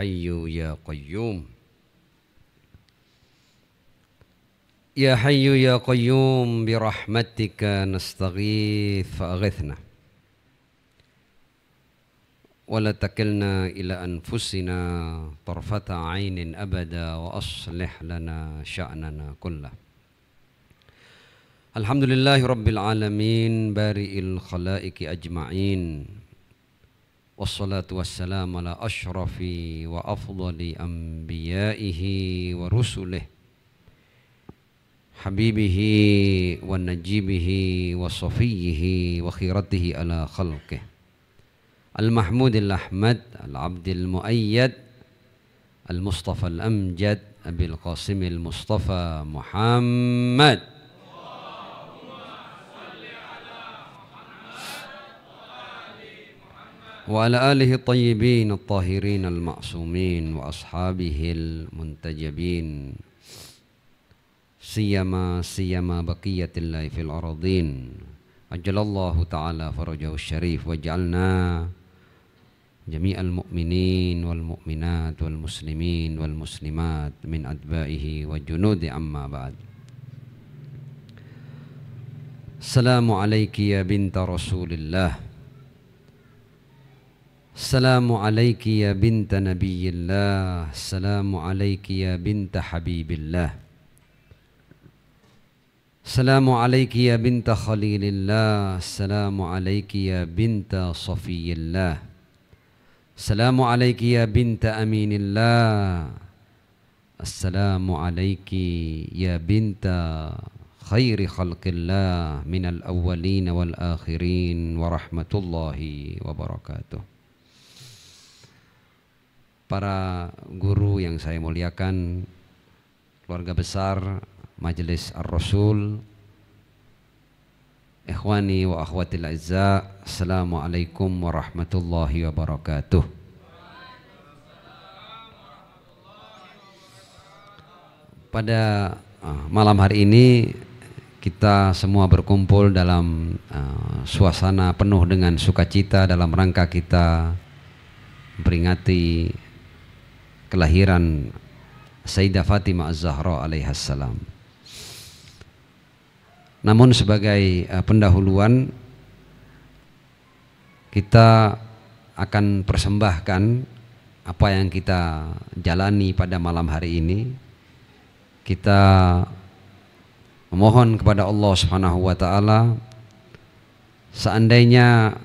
hayyu ya qayyum. Ya hayyu ya qayyum birahmatika nastaghith fa'aghithna wa la takilna ila anfusina tarfata ainin abada wa aslih lana sya'nana kullah. Alhamdulillahi rabbil alamin bari'il khalaiqi ajma'in, wassalatu wassalamu ala ashrafi wa afdali anbiya'ihi wa rusulih, habibihi wa najibihi wa safiyyihi wa khiratihi ala khalqih, al-mahmudil ahmad, al-abdil muayyad, al-mustafa al-amjad, abil qasimil mustafa Muhammad. Wa ala alihi tayyibin at-tahirin al-ma'sumin wa ashabihil muntajabin, siyama baqiyatillahi fil aradin, ajalallahu ta'ala farajahu syarif wa ja'alna jami'al mu'minin wal mu'minat wal muslimin wal muslimat min adba'ihi wa junudi amma ba'd. Assalamu alayki ya binta Rasulillah, Assalamu alayki ya binta Nabiyillah, Assalamu alayki ya binta Habibillah, Assalamu alayki ya binta Khalilillah, Assalamu alayki ya binta Safiyillah, Assalamu alayki ya binta Aminillah, Assalamu alayki ya binta khairi khalqillah minal awwalin wal akhirin wa rahmatullahi wa barakatuh. Para guru yang saya muliakan, keluarga besar Majelis Ar-Rasul, ikhwani wa akhwatil azza, assalamualaikum warahmatullahi wabarakatuh. Pada malam hari ini kita semua berkumpul dalam suasana penuh dengan sukacita dalam rangka kita memperingati kelahiran Sayyidah Fatimah Az-Zahra alaihassalam. Namun sebagai pendahuluan, kita akan persembahkan apa yang kita jalani pada malam hari ini. Kita memohon kepada Allah Subhanahu wa taala, seandainya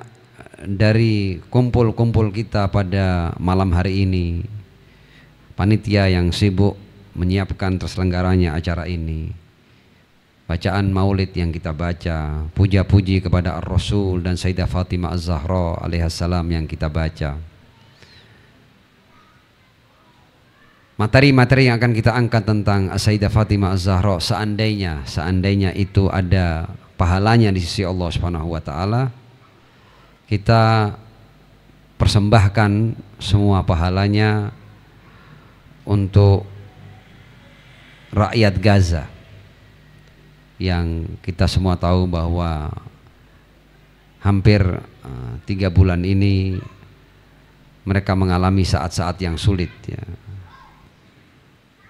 dari kumpul-kumpul kita pada malam hari ini, panitia yang sibuk menyiapkan terselenggaranya acara ini, bacaan maulid yang kita baca, puja-puji kepada Ar-Rasul dan Sayyidah Fatimah Az-Zahra alaihassalam yang kita baca, materi-materi yang akan kita angkat tentang Sayyidah Fatimah Az-Zahra, seandainya itu ada pahalanya di sisi Allah Subhanahu wa taala, kita persembahkan semua pahalanya untuk rakyat Gaza yang kita semua tahu bahwa hampir 3 bulan ini mereka mengalami saat-saat yang sulit ya.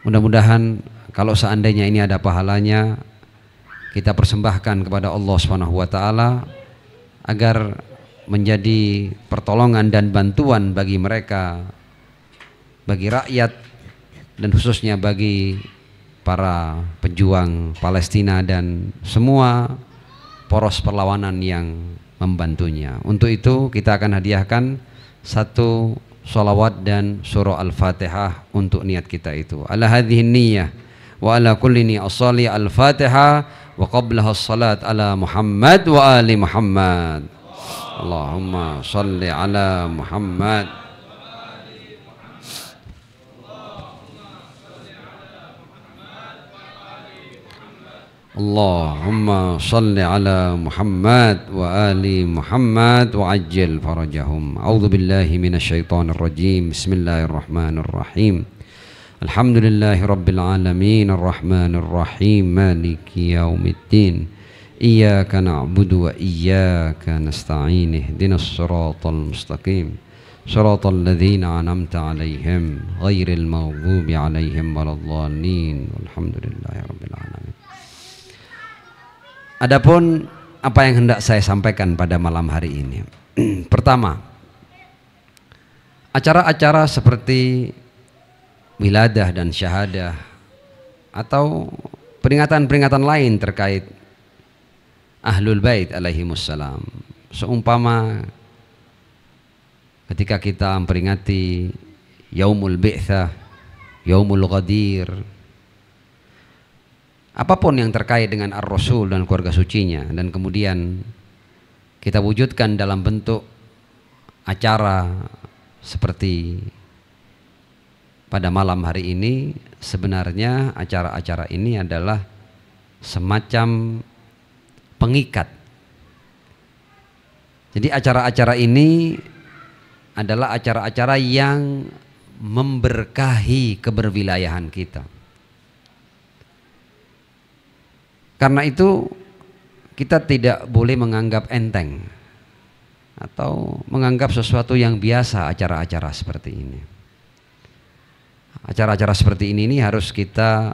Mudah-mudahan kalau seandainya ini ada pahalanya, kita persembahkan kepada Allah Subhanahu wa taala agar menjadi pertolongan dan bantuan bagi mereka, bagi rakyat, dan khususnya bagi para pejuang Palestina dan semua poros perlawanan yang membantunya. Untuk itu kita akan hadiahkan satu sholawat dan surah Al-Fatihah untuk niat kita itu. Ala hadhihi niyyah wa ala kulli niyyah Al-Fatihah wa qablaha as-salat ala Muhammad wa ali Muhammad. Allahumma shalli ala Muhammad. Allahumma salli ala Muhammad wa ali Muhammad wa ajil farajahum. A'udzu billahi minasyaitonir rajim. Bismillahirrahmanirrahim. Alhamdulillahi rabbil alamin arrahmanir rahim maliki yaumiddin. Iyyaka na'budu wa iyyaka nasta'in. Ihdinas siratal mustaqim. Shiratal ladzina an'amta 'alaihim ghairil maghdubi 'alaihim waladdallin. Walhamdulillahirabbil alamin. Adapun apa yang hendak saya sampaikan pada malam hari ini. Pertama, acara-acara seperti wiladah dan syahadah atau peringatan-peringatan lain terkait Ahlul Bait alaihimussalam, seumpama ketika kita memperingati Yaumul Bi'tsah, Yaumul Ghadir, apapun yang terkait dengan Ar-Rasul dan keluarga sucinya, dan kemudian kita wujudkan dalam bentuk acara seperti pada malam hari ini, sebenarnya acara-acara ini adalah semacam pengikat. Jadi acara-acara ini adalah acara-acara yang memberkahi keberwilayahan kita. Karena itu kita tidak boleh menganggap enteng atau menganggap sesuatu yang biasa acara-acara seperti ini. Acara-acara seperti ini harus kita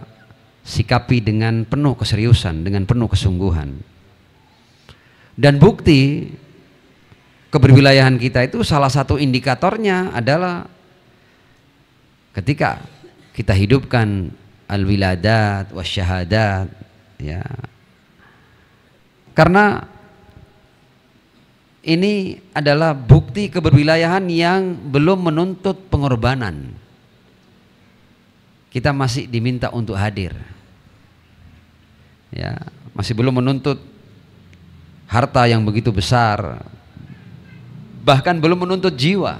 sikapi dengan penuh keseriusan, dengan penuh kesungguhan. Dan bukti keberwilayahan kita itu salah satu indikatornya adalah ketika kita hidupkan al-wiladat wasyahadat, ya. Karena ini adalah bukti keberwilayahan yang belum menuntut pengorbanan. Kita masih diminta untuk hadir, ya, masih belum menuntut harta yang begitu besar, bahkan belum menuntut jiwa.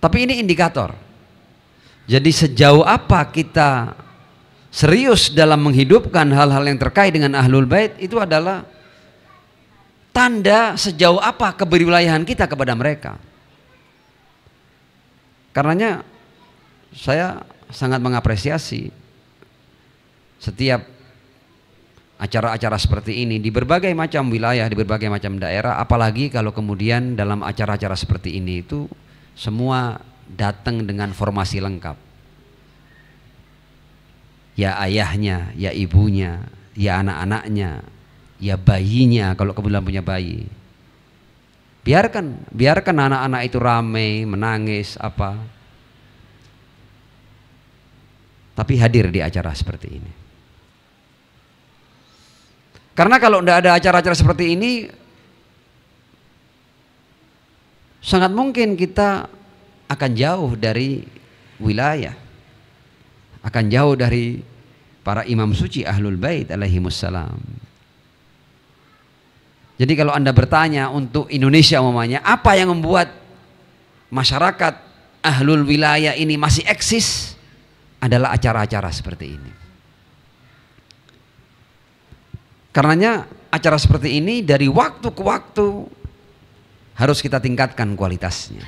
Tapi ini indikator. Jadi sejauh apa kita serius dalam menghidupkan hal-hal yang terkait dengan Ahlul Bait, itu adalah tanda sejauh apa keberwilayahan kita kepada mereka. Karenanya saya sangat mengapresiasi setiap acara-acara seperti ini di berbagai macam wilayah, di berbagai macam daerah, apalagi kalau kemudian dalam acara-acara seperti ini itu semua datang dengan formasi lengkap. Ya ayahnya, ya ibunya, ya anak-anaknya, ya bayinya kalau kebetulan punya bayi. Biarkan anak-anak itu ramai, menangis apa. Tapi hadir di acara seperti ini. Karena kalau tidak ada acara-acara seperti ini, sangat mungkin kita akan jauh dari wilayah, akan jauh dari para imam suci Ahlul Bait alaihimussalam. Jadi kalau Anda bertanya untuk Indonesia umpamanya, apa yang membuat masyarakat Ahlul Wilayah ini masih eksis, adalah acara-acara seperti ini. Karenanya acara seperti ini dari waktu ke waktu harus kita tingkatkan kualitasnya.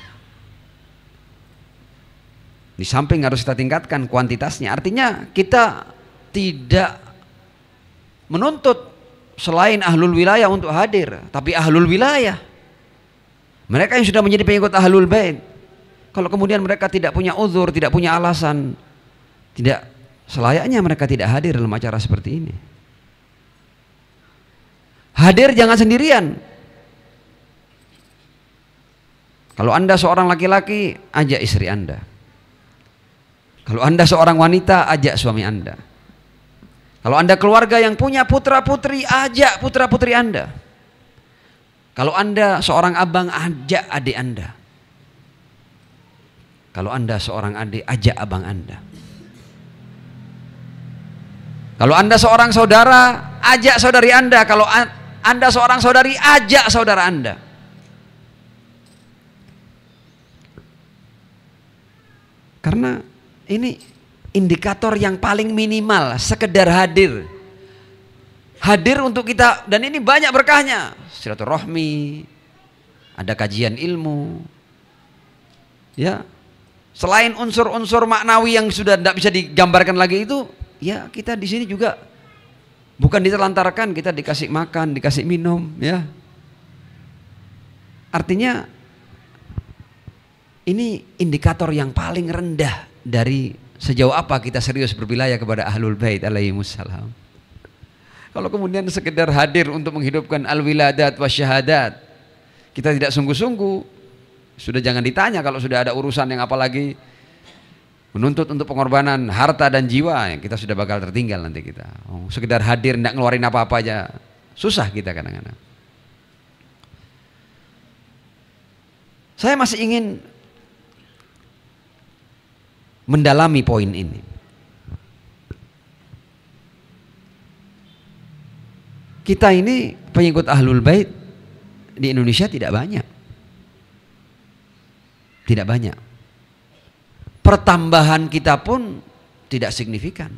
Di samping harus kita tingkatkan kuantitasnya, artinya kita tidak menuntut selain Ahlul Wilayah untuk hadir, tapi Ahlul Wilayah, mereka yang sudah menjadi pengikut Ahlul Bait, kalau kemudian mereka tidak punya uzur, tidak punya alasan, tidak selayaknya mereka tidak hadir dalam acara seperti ini. Hadir jangan sendirian. Kalau Anda seorang laki-laki, ajak istri Anda. Kalau Anda seorang wanita, ajak suami Anda. Kalau Anda keluarga yang punya putra-putri, ajak putra-putri Anda. Kalau Anda seorang abang, ajak adik Anda. Kalau Anda seorang adik, ajak abang Anda. Kalau Anda seorang saudara, ajak saudari Anda. Kalau Anda seorang saudari, ajak saudara Anda. Karena ini indikator yang paling minimal, sekedar hadir. Hadir untuk kita, dan ini banyak berkahnya. Silaturahmi, ada kajian ilmu. Ya. Selain unsur-unsur maknawi yang sudah tidak bisa digambarkan lagi itu, ya kita di sini juga bukan ditelantarkan, kita dikasih makan, dikasih minum, ya. Artinya ini indikator yang paling rendah dari sejauh apa kita serius berwilayah kepada Ahlul Bait alaihimussalam. Kalau kemudian sekedar hadir untuk menghidupkan al-wiladat wa syahadat, kita tidak sungguh-sungguh, sudah jangan ditanya kalau sudah ada urusan yang apalagi menuntut untuk pengorbanan harta dan jiwa, kita sudah bakal tertinggal nanti kita. Sekedar hadir tidak ngeluarin apa-apa aja, susah kita kadang-kadang. Saya masih ingin mendalami poin ini. Kita ini pengikut Ahlul Bait di Indonesia tidak banyak. Tidak banyak. Pertambahan kita pun tidak signifikan.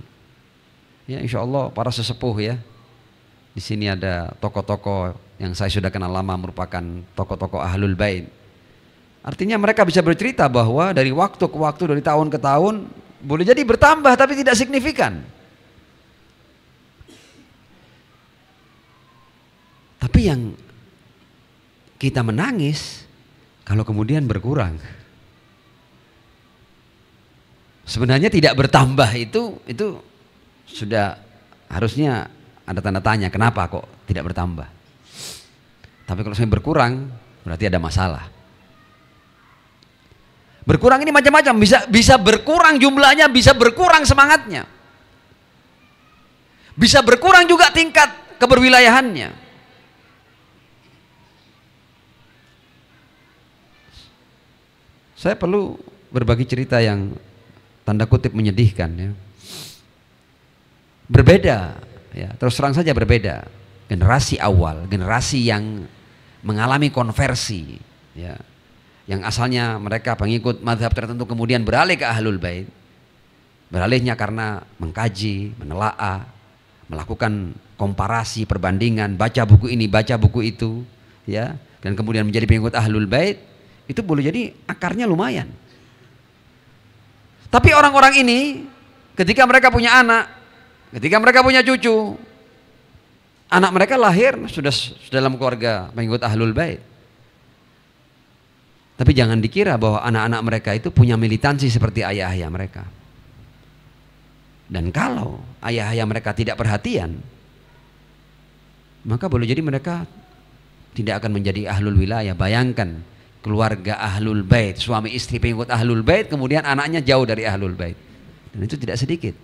Ya, insya Allah para sesepuh ya. Di sini ada tokoh-tokoh yang saya sudah kenal lama merupakan tokoh-tokoh Ahlul Bait. Artinya mereka bisa bercerita bahwa dari waktu ke waktu, dari tahun ke tahun, boleh jadi bertambah tapi tidak signifikan. Tapi yang kita menangis kalau kemudian berkurang. Sebenarnya tidak bertambah itu sudah harusnya ada tanda tanya, kenapa kok tidak bertambah. Tapi kalau saya berkurang berarti ada masalah. Berkurang ini macam-macam, bisa berkurang jumlahnya, bisa berkurang semangatnya. Bisa berkurang juga tingkat keberwilayahannya. Saya perlu berbagi cerita yang tanda kutip menyedihkan ya. Berbeda ya, terus terang saja berbeda. Generasi awal, generasi yang mengalami konversi ya. Yang asalnya mereka pengikut mazhab tertentu kemudian beralih ke Ahlul Bait. Beralihnya karena mengkaji, menelaah, melakukan komparasi, perbandingan, baca buku ini, baca buku itu ya, dan kemudian menjadi pengikut Ahlul Bait. Itu boleh jadi akarnya lumayan. Tapi orang-orang ini ketika mereka punya anak, ketika mereka punya cucu, anak mereka lahir sudah dalam keluarga pengikut Ahlul Bait. Tapi jangan dikira bahwa anak-anak mereka itu punya militansi seperti ayah-ayah mereka. Dan kalau ayah-ayah mereka tidak perhatian, maka boleh jadi mereka tidak akan menjadi ahlul wilayah. Bayangkan keluarga Ahlul Bait, suami istri pengikut Ahlul Bait, kemudian anaknya jauh dari Ahlul Bait. Dan itu tidak sedikit.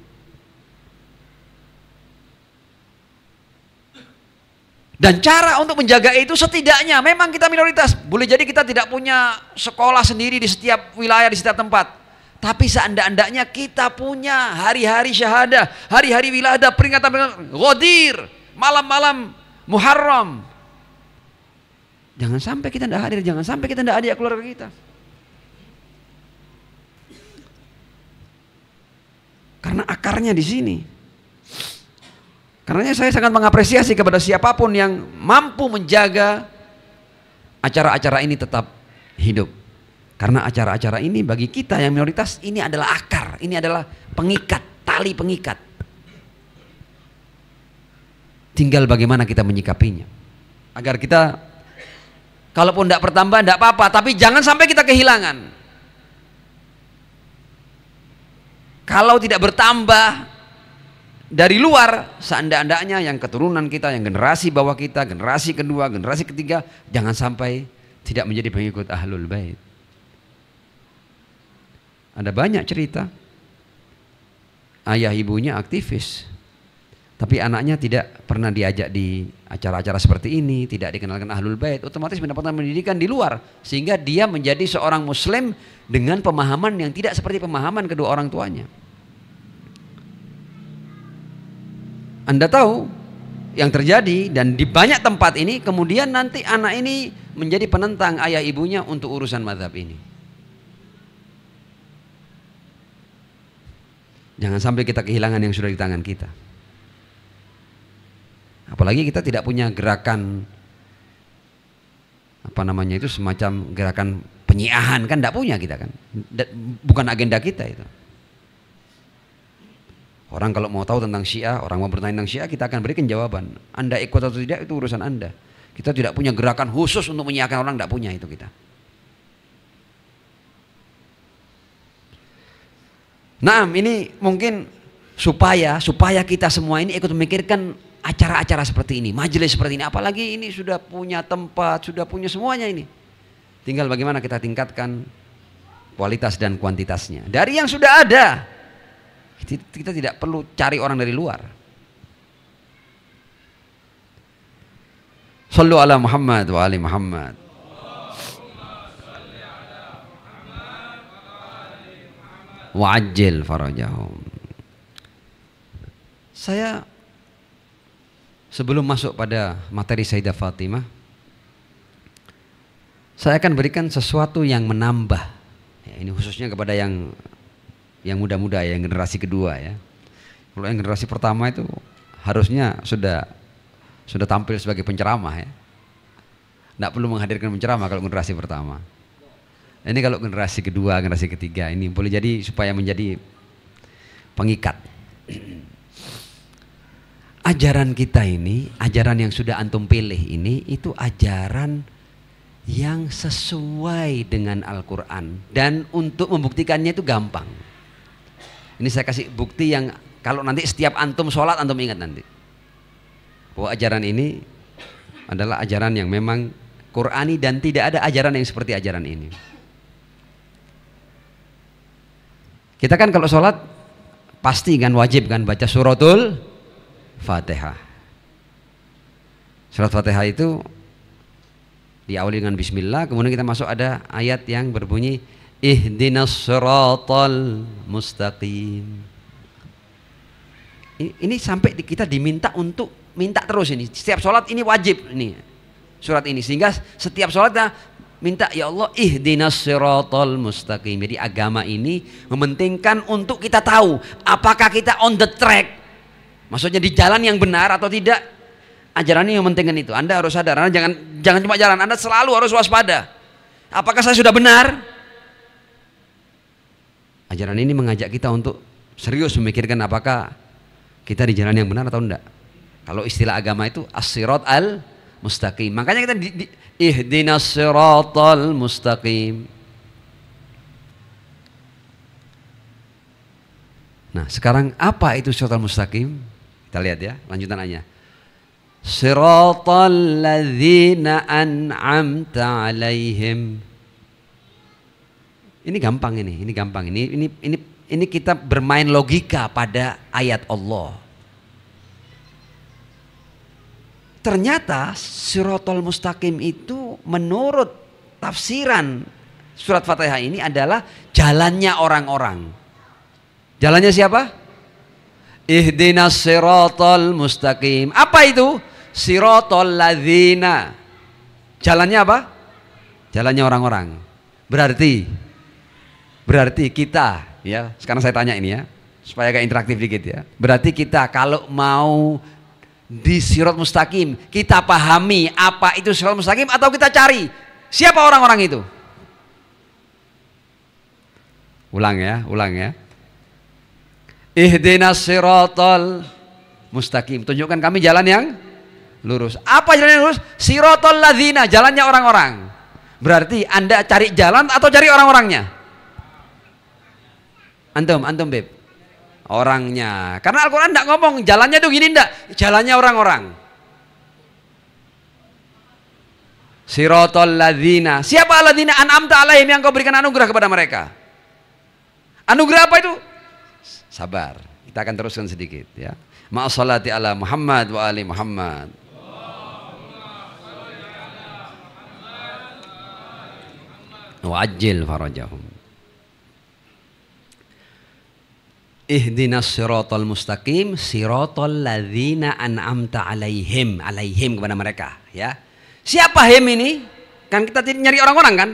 Dan cara untuk menjaga itu setidaknya memang kita minoritas. Boleh jadi kita tidak punya sekolah sendiri di setiap wilayah, di setiap tempat. Tapi seanda-andanya kita punya hari-hari syahadah, hari-hari wiladah, peringatan Ghadir, malam-malam Muharram. Jangan sampai kita tidak hadir, jangan sampai kita tidak ajak keluarga kita. Karena akarnya di sini. Karena saya sangat mengapresiasi kepada siapapun yang mampu menjaga acara-acara ini tetap hidup. Karena acara-acara ini bagi kita yang minoritas ini adalah akar, ini adalah pengikat, tali pengikat. Tinggal bagaimana kita menyikapinya. Agar kita kalaupun tidak bertambah tidak apa-apa, tapi jangan sampai kita kehilangan. Kalau tidak bertambah dari luar, seanda-andanya yang keturunan kita, yang generasi bawah kita, generasi kedua, generasi ketiga, jangan sampai tidak menjadi pengikut Ahlul Bait. Ada banyak cerita ayah ibunya aktivis, tapi anaknya tidak pernah diajak di acara-acara seperti ini, tidak dikenalkan Ahlul Bait, otomatis mendapatkan pendidikan di luar, sehingga dia menjadi seorang muslim dengan pemahaman yang tidak seperti pemahaman kedua orang tuanya. Anda tahu yang terjadi, dan di banyak tempat ini kemudian nanti anak ini menjadi penentang ayah ibunya untuk urusan mazhab ini. Jangan sampai kita kehilangan yang sudah di tangan kita. Apalagi kita tidak punya gerakan apa namanya itu, semacam gerakan penyiahan, kan tidak punya kita kan, bukan agenda kita itu. Orang kalau mau tahu tentang Syiah, orang mau bertanya tentang Syiah, kita akan berikan jawaban. Anda ikut atau tidak itu urusan Anda. Kita tidak punya gerakan khusus untuk menyiarkan orang, tidak punya itu kita. Nah, ini mungkin supaya kita semua ini ikut memikirkan acara-acara seperti ini, majelis seperti ini. Apalagi ini sudah punya tempat, sudah punya semuanya ini. Tinggal bagaimana kita tingkatkan kualitas dan kuantitasnya. Dari yang sudah ada, kita tidak perlu cari orang dari luar. Sallu ala Muhammad wa ali Muhammad. Wa'ajjil farajahum. Saya sebelum masuk pada materi Sayyidah Fatimah, saya akan berikan sesuatu yang menambah. Ya, ini khususnya kepada yang muda-muda ya, yang generasi kedua ya. Kalau yang generasi pertama itu harusnya sudah tampil sebagai penceramah ya. Tidak perlu menghadirkan penceramah kalau generasi pertama. Ini kalau generasi kedua, generasi ketiga ini boleh jadi supaya menjadi pengikat. Ajaran kita ini, ajaran yang sudah antum pilih ini, itu ajaran yang sesuai dengan Al-Quran. Dan untuk membuktikannya itu gampang. Ini saya kasih bukti yang kalau nanti setiap antum sholat, antum ingat nanti. Bahwa ajaran ini adalah ajaran yang memang Qur'ani dan tidak ada ajaran yang seperti ajaran ini. Kita kan kalau sholat pasti kan wajib kan baca suratul Fatihah. Surat Fatihah itu diawali dengan bismillah, kemudian kita masuk ada ayat yang berbunyi ihdinas siratal mustaqim. Ini sampai kita diminta untuk minta terus ini. Setiap sholat ini wajib ini surat ini, sehingga setiap sholat kita minta ya Allah ihdinas siratal mustaqim. Jadi agama ini mementingkan untuk kita tahu apakah kita on the track, maksudnya di jalan yang benar atau tidak. Ajaran ini mementingkan itu. Anda harus sadar, Anda jangan cuma jalan, Anda selalu harus waspada. Apakah saya sudah benar? Ajaran ini mengajak kita untuk serius memikirkan apakah kita di jalan yang benar atau enggak. Kalau istilah agama itu as-sirat al-mustaqim. Makanya kita ihdinas siratal mustaqim. Nah, sekarang apa itu siratal mustaqim? Kita lihat ya, lanjutannya. Siratal ladzina an'amta 'alaihim. Ini gampang ini gampang. Ini kita bermain logika pada ayat Allah. Ternyata siratal mustaqim itu menurut tafsiran surat Fatihah ini adalah jalannya orang-orang. Jalannya siapa? Ihdinas siratal mustaqim. Apa itu? Siratal ladzina. Jalannya apa? Jalannya orang-orang. Berarti kita ya, sekarang saya tanya ini ya, supaya agak interaktif dikit ya. Berarti kita kalau mau di sirat mustaqim, kita pahami apa itu sirat mustaqim atau kita cari siapa orang-orang itu? Ulang ya. Ihdinas siratal mustaqim. Tunjukkan kami jalan yang lurus. Apa jalan yang lurus? Siratal ladzina, jalannya orang-orang. Berarti Anda cari jalan atau cari orang-orangnya? Antum Beb. Orangnya. Karena Al-Quran tidak ngomong jalannya tuh gini, enggak. Jalannya orang-orang. Siratal ladzina. Siapa alladzina an'amta 'alaihim, yang kau berikan anugerah kepada mereka? Anugerah apa itu? Sabar. Kita akan teruskan sedikit ya. Ma'assalati ala Muhammad wa ali Muhammad. Wa'ajjil farajahum. Ihdinas siratal mustaqim siratal ladzina an'amta 'alaihim. Alaihim kepada mereka ya. Siapa him ini? Kan kita nyari orang-orang kan?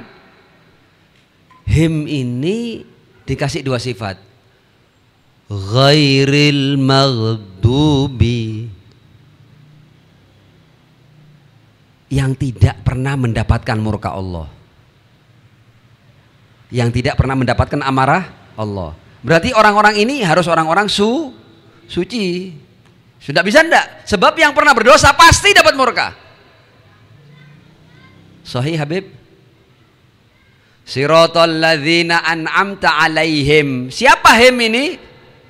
Him ini dikasih dua sifat. Ghairil maghdubi, yang tidak pernah mendapatkan murka Allah, yang tidak pernah mendapatkan amarah Allah. Berarti orang-orang ini harus orang-orang suci. Sudah bisa enggak? Sebab yang pernah berdosa pasti dapat murka. Sahih Habib? Siratal ladzina an'amta alaihim. Siapa him ini?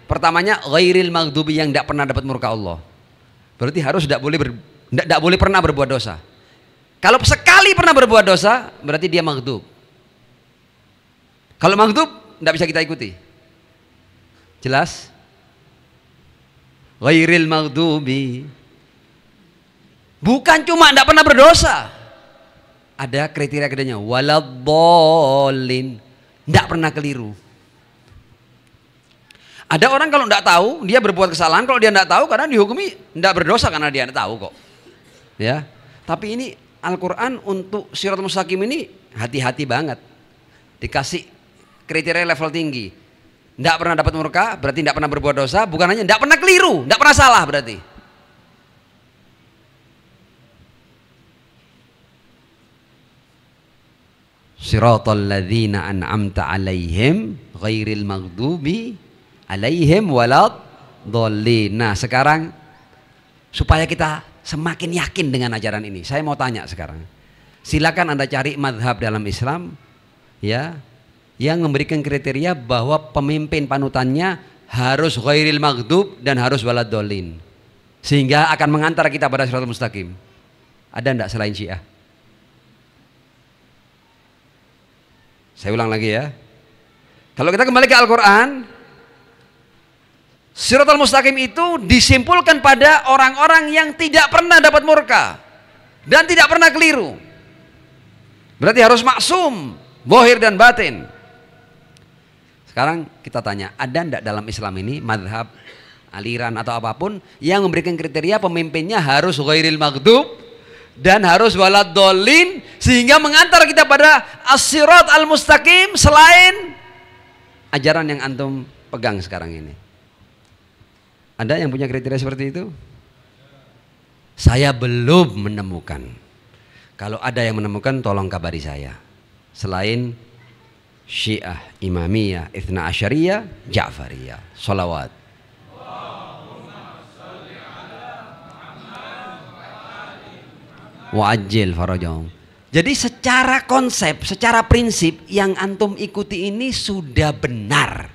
Pertamanya ghairil maghdubi, yang tidak pernah dapat murka Allah. Berarti harus tidak boleh pernah berbuat dosa. Kalau sekali pernah berbuat dosa, berarti dia maghdub. Kalau maghdub tidak bisa kita ikuti. Jelas? Ghairil maghdubi. Bukan cuma tidak pernah berdosa. Ada kriteria-kriterianya. Waladhdallin. Tidak pernah keliru. Ada orang kalau tidak tahu, dia berbuat kesalahan. Kalau dia tidak tahu, kadang dihukumi tidak berdosa karena dia tidak tahu kok. Ya. Tapi ini Al-Quran untuk Shiratal Mustaqim ini hati-hati banget. Dikasih kriteria level tinggi. Tidak pernah dapat murka, berarti tidak pernah berbuat dosa. Bukan hanya tidak pernah keliru, tidak pernah salah berarti. Shiratal ladzina an'amta alaihim ghairil maghdubi alaihim waladdallin. Nah, sekarang supaya kita semakin yakin dengan ajaran ini, saya mau tanya sekarang. Silakan Anda cari madhab dalam Islam ya, yang memberikan kriteria bahwa pemimpin panutannya harus ghairil maghdub dan harus waladdallin, sehingga akan mengantar kita pada Shiratal Mustaqim. Ada enggak selain Syiah? Saya ulang lagi ya. Kalau kita kembali ke Al-Quran, Shiratal Mustaqim itu disimpulkan pada orang-orang yang tidak pernah dapat murka dan tidak pernah keliru. Berarti harus maksum, zahir dan batin. Sekarang kita tanya, ada enggak dalam Islam ini madhab, aliran atau apapun yang memberikan kriteria pemimpinnya harus ghairil maghdub dan harus waladdallin, sehingga mengantar kita pada as-sirat al-mustaqim selain ajaran yang antum pegang sekarang ini? Ada yang punya kriteria seperti itu? Saya belum menemukan. Kalau ada yang menemukan, tolong kabari saya. Selain Syiah, Imamiyah, Itsna Asyariyah, Ja'fariyah. Sholawat. Wa'ajil farajahum. Jadi secara konsep, secara prinsip yang antum ikuti ini sudah benar.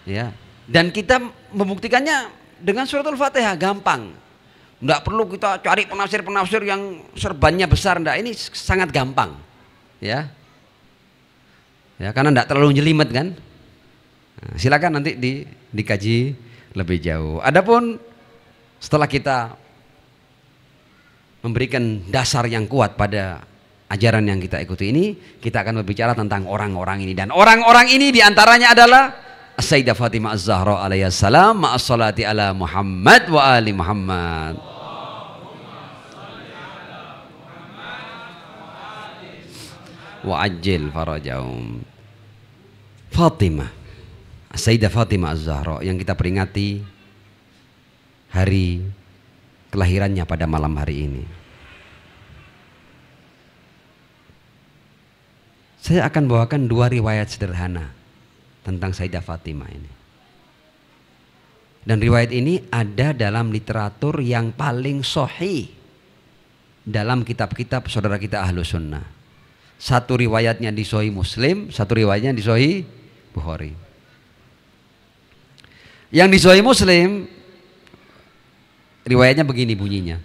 Ya. Dan kita membuktikannya dengan suratul Fatihah, gampang. Enggak perlu kita cari penafsir-penafsir yang serbannya besar, enggak. Ini sangat gampang. Ya. Ya, karena enggak terlalu jelimet kan. Nah, silakan nanti dikaji lebih jauh. Adapun setelah kita memberikan dasar yang kuat pada ajaran yang kita ikuti ini, kita akan berbicara tentang orang-orang ini. Dan orang-orang ini diantaranya adalah Sayyidah Fatimah Az-Zahra alaihissalam, ma'as salati ala Muhammad wa ali Muhammad. Wa ajil farajahum. Fatimah, Sayyidah Fatimah Az-Zahra yang kita peringati hari kelahirannya pada malam hari ini. Saya akan bawakan dua riwayat sederhana tentang Sayyidah Fatimah ini. Dan riwayat ini ada dalam literatur yang paling sahih dalam kitab-kitab saudara kita Ahlus Sunnah. Satu riwayatnya di Sahih Muslim, satu riwayatnya di Sahih Bukhari. Yang di Sahih Muslim riwayatnya begini bunyinya.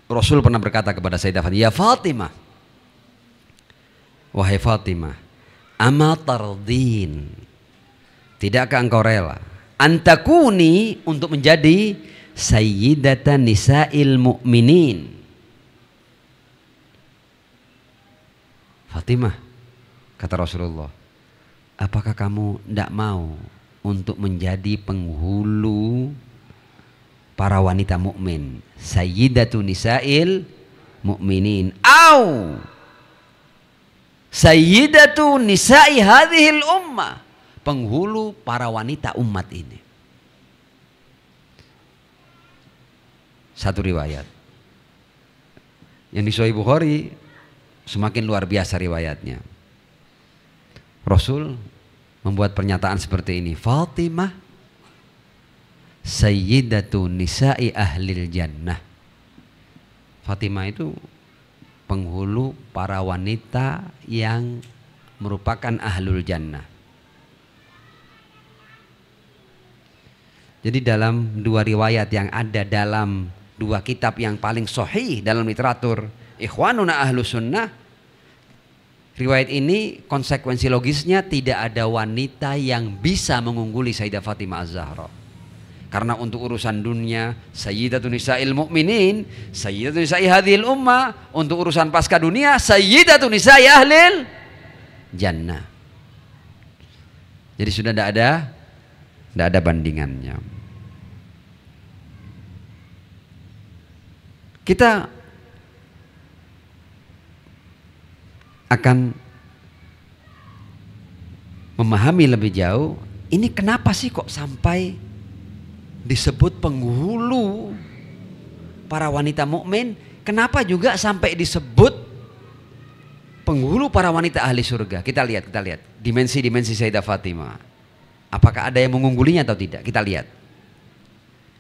Rasul pernah berkata kepada Sayyidah Fatimah, "Ya Fatimah, wahai Fatimah, ama tardin, tidakkah engkau rela antakuni untuk menjadi sayyidatan nisa'il mu'minin?" Fatimah, kata Rasulullah, apakah kamu tidak mau untuk menjadi penghulu para wanita mukmin, sayyidatu nisa'il mu'minin, au sayyidatu nisa'i hadhil ummah, penghulu para wanita umat ini? Satu riwayat. Yang di Sahih Bukhari semakin luar biasa riwayatnya. Rasul membuat pernyataan seperti ini, Fatimah sayyidatu nisa'i ahlil jannah. Fatimah itu penghulu para wanita yang merupakan ahlul jannah. Jadi dalam dua riwayat yang ada dalam dua kitab yang paling sahih dalam literatur Ikhwanuna Ahlus Sunnah, riwayat ini konsekuensi logisnya tidak ada wanita yang bisa mengungguli Sayyidah Fatimah Az-Zahra. Karena untuk urusan dunia Sayyidatun Nisa'il Mu'minin, Sayyidatun Nisa'i hadhil ummah, untuk urusan pasca dunia Sayyidatun Nisa'i ahlil jannah. Jadi sudah tidak ada bandingannya. Kita akan memahami lebih jauh, ini kenapa sih kok sampai disebut penghulu para wanita mukmin? Kenapa juga sampai disebut penghulu para wanita ahli surga? Kita lihat dimensi-dimensi Sayyidah Fatimah. Apakah ada yang mengunggulinya atau tidak? Kita lihat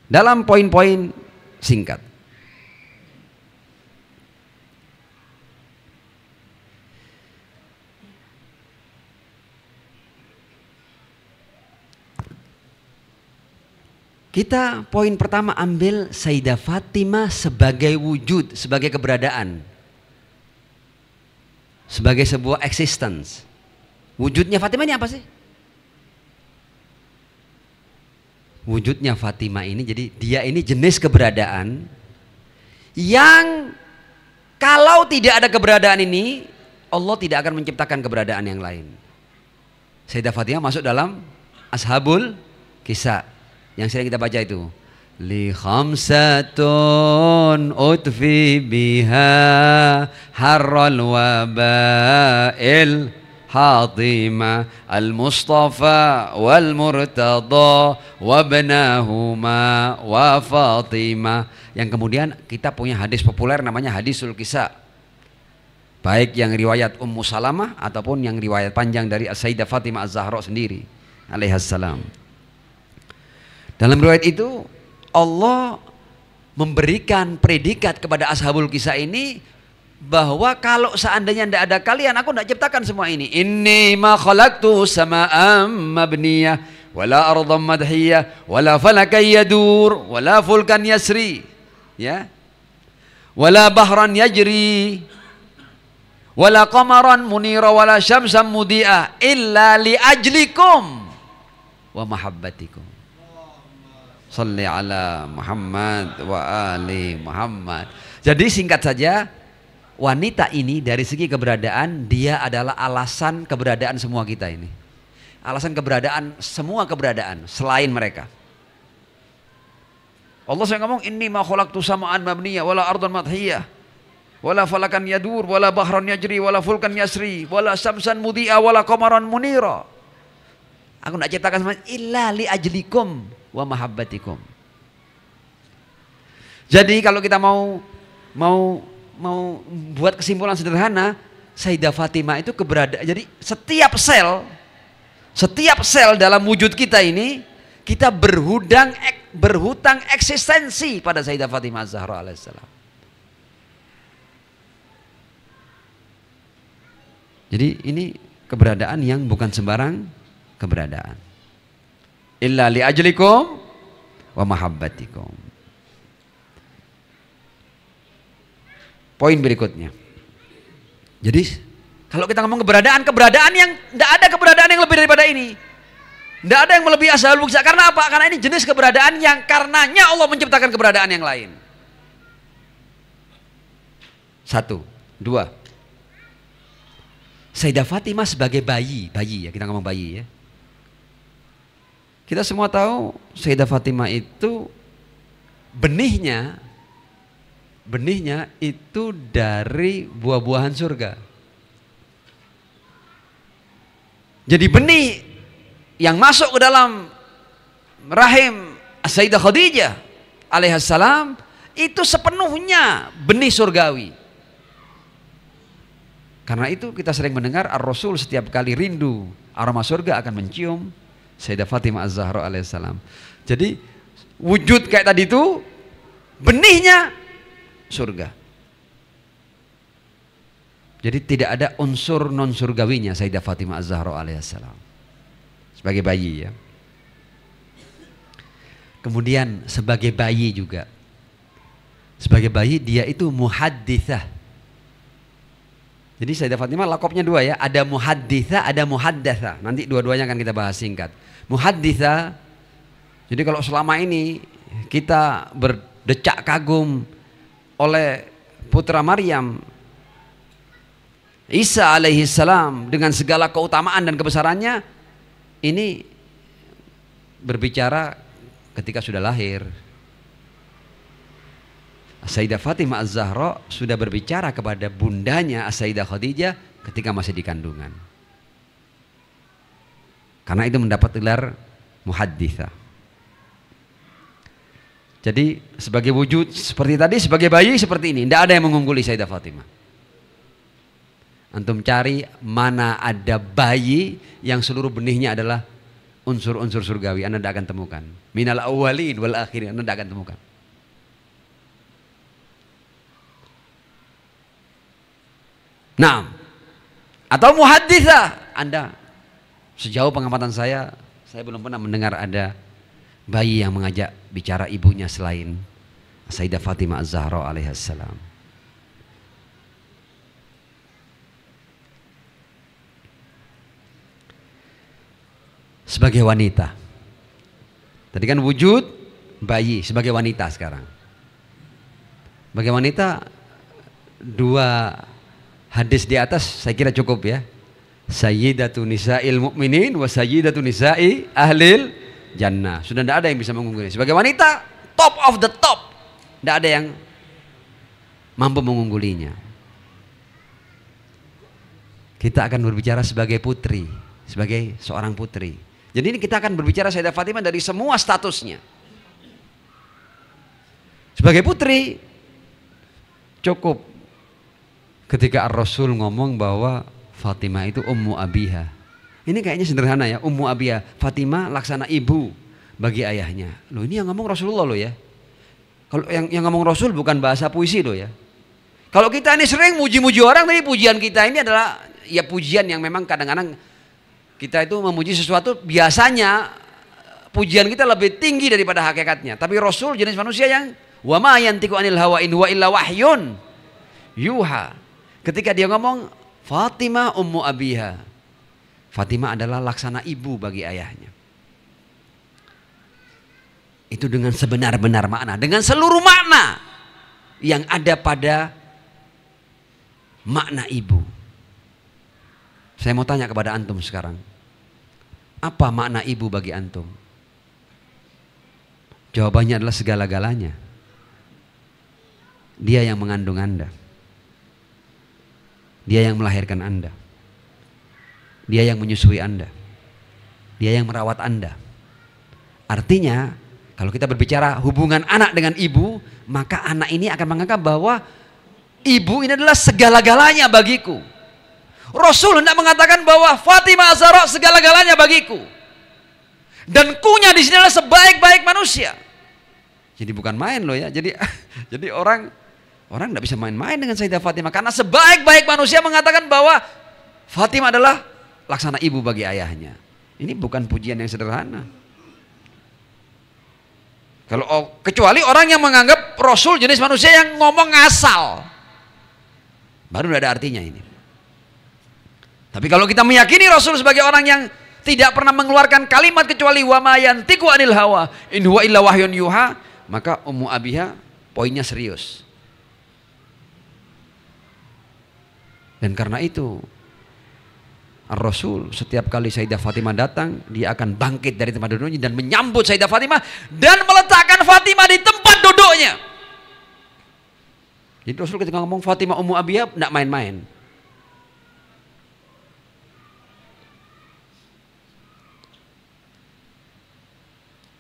dalam poin-poin singkat. Kita poin pertama ambil Sayyidah Fatimah sebagai wujud, sebagai keberadaan, sebagai sebuah existence. Wujudnya Fatimah ini apa sih? Wujudnya Fatimah ini, jadi dia ini jenis keberadaan yang kalau tidak ada keberadaan ini, Allah tidak akan menciptakan keberadaan yang lain. Sayyidah Fatimah masuk dalam Ashabul Kisah yang sering kita baca itu, li khamsatun utfi biha harral wabail Hatimah al-Mustafa wal Murtada wabnahuma wa Fatimah. Yang kemudian kita punya hadis populer namanya hadisul Kisah, baik yang riwayat Ummu Salamah ataupun yang riwayat panjang dari Sayyidah Fatimah Az-Zahra sendiri alaihassalam. Dalam riwayat itu Allah memberikan predikat kepada Ashabul Kisah ini bahwa kalau seandainya tidak ada kalian, aku tidak ciptakan semua ini. Inni ma khalaqtu sama'am mabniyah wala ardhan madhiyah wala falakan yadur wala fulkan yasri, ya, wala bahran yajri wala qamaran munira wala syamsan mudi'ah illa li ajlikum wa mahabbatikum. Salli ala Muhammad wa ali Muhammad. Jadi singkat saja, wanita ini dari segi keberadaan dia adalah alasan keberadaan semua kita ini. Alasan keberadaan semua keberadaan selain mereka. Allah saya ngomong inni ma khalaqtu sama'an mabniyah wala ardan madhiyah wala falakan yadur wala bahran yajri wala fulkan yasri wala syamsan mudi'a wala qamaran munira. Aku tidak ciptakan semua illa li ajlikum wa mahabbatikum. Jadi kalau kita mau buat kesimpulan sederhana, Sayyidah Fatimah itu keberadaan. Jadi setiap sel dalam wujud kita ini, kita berhutang eksistensi pada Sayyidah Fatimah Az-Zahra alaihissalam. Jadi ini keberadaan yang bukan sembarang keberadaan. Illa li ajlikum wa mahabbatikum. Poin berikutnya. Jadi kalau kita ngomong keberadaan yang tidak ada keberadaan yang lebih daripada ini. Tidak ada yang melebihi Ashabul Kisah. Karena apa? Karena ini jenis keberadaan yang karenanya Allah menciptakan keberadaan yang lain. Satu, dua. Sayyidah Fatimah sebagai bayi ya, kita ngomong bayi ya. Kita semua tahu Sayyidah Fatimah itu benihnya itu dari buah-buahan surga. Jadi benih yang masuk ke dalam rahim Sayyidah Khadijah alaihissalam itu sepenuhnya benih surgawi. Karena itu kita sering mendengar Ar-Rasul setiap kali rindu aroma surga akan mencium Sayyidah Fatimah Az-Zahra alaihissalam. Jadi wujud kayak tadi itu benihnya surga. Jadi tidak ada unsur non surgawinya Sayyidah Fatimah Az-Zahra alaihissalam sebagai bayi ya. Kemudian sebagai bayi juga. Sebagai bayi dia itu muhadditsah. Jadi Sayyidah Fatimah lakopnya dua ya, ada muhadditsah, ada muhaddatsah. Nanti dua-duanya akan kita bahas singkat. Muhadditsah, jadi kalau selama ini kita berdecak kagum oleh putra Maryam Isa alaihi salam dengan segala keutamaan dan kebesarannya, ini berbicara ketika sudah lahir. Sayyidah Fatimah Az-Zahra sudah berbicara kepada bundanya Sayyidah Khadijah ketika masih di kandungan. Karena itu mendapat gelar muhadditsah. Jadi sebagai wujud seperti tadi, sebagai bayi seperti ini, tidak ada yang mengungguli Sayyidah Fatimah. Antum cari mana ada bayi yang seluruh benihnya adalah unsur-unsur surgawi, Anda tidak akan temukan. Minal awwalin wal akhirin, Anda tidak akan temukan. Nah, atau muhadditsah, Anda sejauh pengamatan saya belum pernah mendengar ada bayi yang mengajak bicara ibunya selain Sayyidah Fatimah Az-Zahra alaihissalam. Sebagai wanita, tadi kan wujud bayi, sebagai wanita sekarang. Sebagai wanita, dua hadis di atas saya kira cukup ya. Sayyidatu nisa'il mu'minin wa sayyidatu nisa'i ahlil jannah. Sudah tidak ada yang bisa mengungguli. Sebagai wanita, top of the top. Tidak ada yang mampu mengunggulinya. Kita akan berbicara sebagai putri, sebagai seorang putri. Jadi ini kita akan berbicara Sayyidah Fatimah dari semua statusnya. Sebagai putri, cukup ketika Ar-Rasul ngomong bahwa Fatimah itu ummu abiha. Ini kayaknya sederhana ya, ummu abiha. Fatimah laksana ibu bagi ayahnya. Loh, ini yang ngomong Rasulullah loh ya. Kalau yang ngomong Rasul bukan bahasa puisi loh ya. Kalau kita ini sering muji-muji orang, tapi pujian kita ini adalah ya pujian yang memang kadang-kadang kita itu memuji sesuatu, biasanya pujian kita lebih tinggi daripada hakikatnya. Tapi Rasul jenis manusia yang wa ma yantiqu anil hawa in huwa illa wahyun yuha. Ketika dia ngomong Fatimah ummu abiha, Fatimah adalah laksana ibu bagi ayahnya. Itu dengan sebenar-benar makna, dengan seluruh makna yang ada pada makna ibu. Saya mau tanya kepada antum sekarang, apa makna ibu bagi antum? Jawabannya adalah segala-galanya. Dia yang mengandung Anda. Dia yang melahirkan Anda. Dia yang menyusui Anda. Dia yang merawat Anda. Artinya, kalau kita berbicara hubungan anak dengan ibu, maka anak ini akan menganggap bahwa ibu ini adalah segala-galanya bagiku. Rasul hendak mengatakan bahwa Fatimah Az-Zahra segala-galanya bagiku. Dan kunya di sini adalah sebaik-baik manusia. Jadi bukan main loh ya. Jadi orang tidak bisa main-main dengan Sayyidah Fatimah, karena sebaik-baik manusia mengatakan bahwa Fatimah adalah laksana ibu bagi ayahnya. Ini bukan pujian yang sederhana. Kecuali orang yang menganggap Rasul jenis manusia yang ngomong ngasal, baru tidak ada artinya ini. Tapi kalau kita meyakini Rasul sebagai orang yang tidak pernah mengeluarkan kalimat kecuali wa ma yantiqu anil hawa in huwa illa wahyun yuha, maka ummu abiha poinnya serius. Dan karena itu Ar-Rasul setiap kali Sayyidah Fatimah datang, dia akan bangkit dari tempat duduknya dan menyambut Sayyidah Fatimah dan meletakkan Fatimah di tempat duduknya. Jadi Rasul ketika ngomong Fatimah ummu abiha tidak main-main.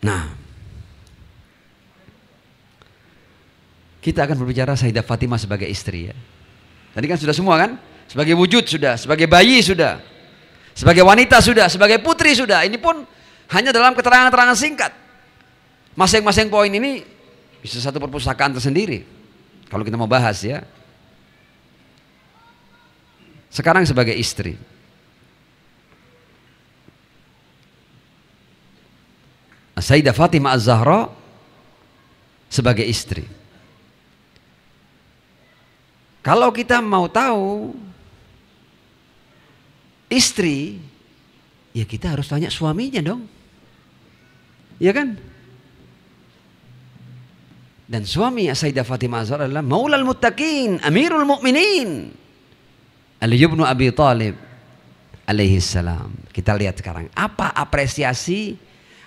Nah, kita akan berbicara Sayyidah Fatimah sebagai istri ya. Tadi kan sudah semua kan? Sebagai wujud sudah, sebagai bayi sudah, sebagai wanita sudah, sebagai putri sudah. Ini pun hanya dalam keterangan-keterangan singkat. Masing-masing poin ini bisa satu perpustakaan tersendiri kalau kita mau bahas ya. Sekarang sebagai istri. Sayyidah Fatimah Az-Zahra sebagai istri. Kalau kita mau tahu istri, ya kita harus tanya suaminya dong. Ya kan? Dan suami Sayyidah Fatimah Az-Zahra adalah Maulal Muttaqin, Amirul Mukminin, Ali bin Abi Thalib alaihi salam. Kita lihat sekarang apa apresiasi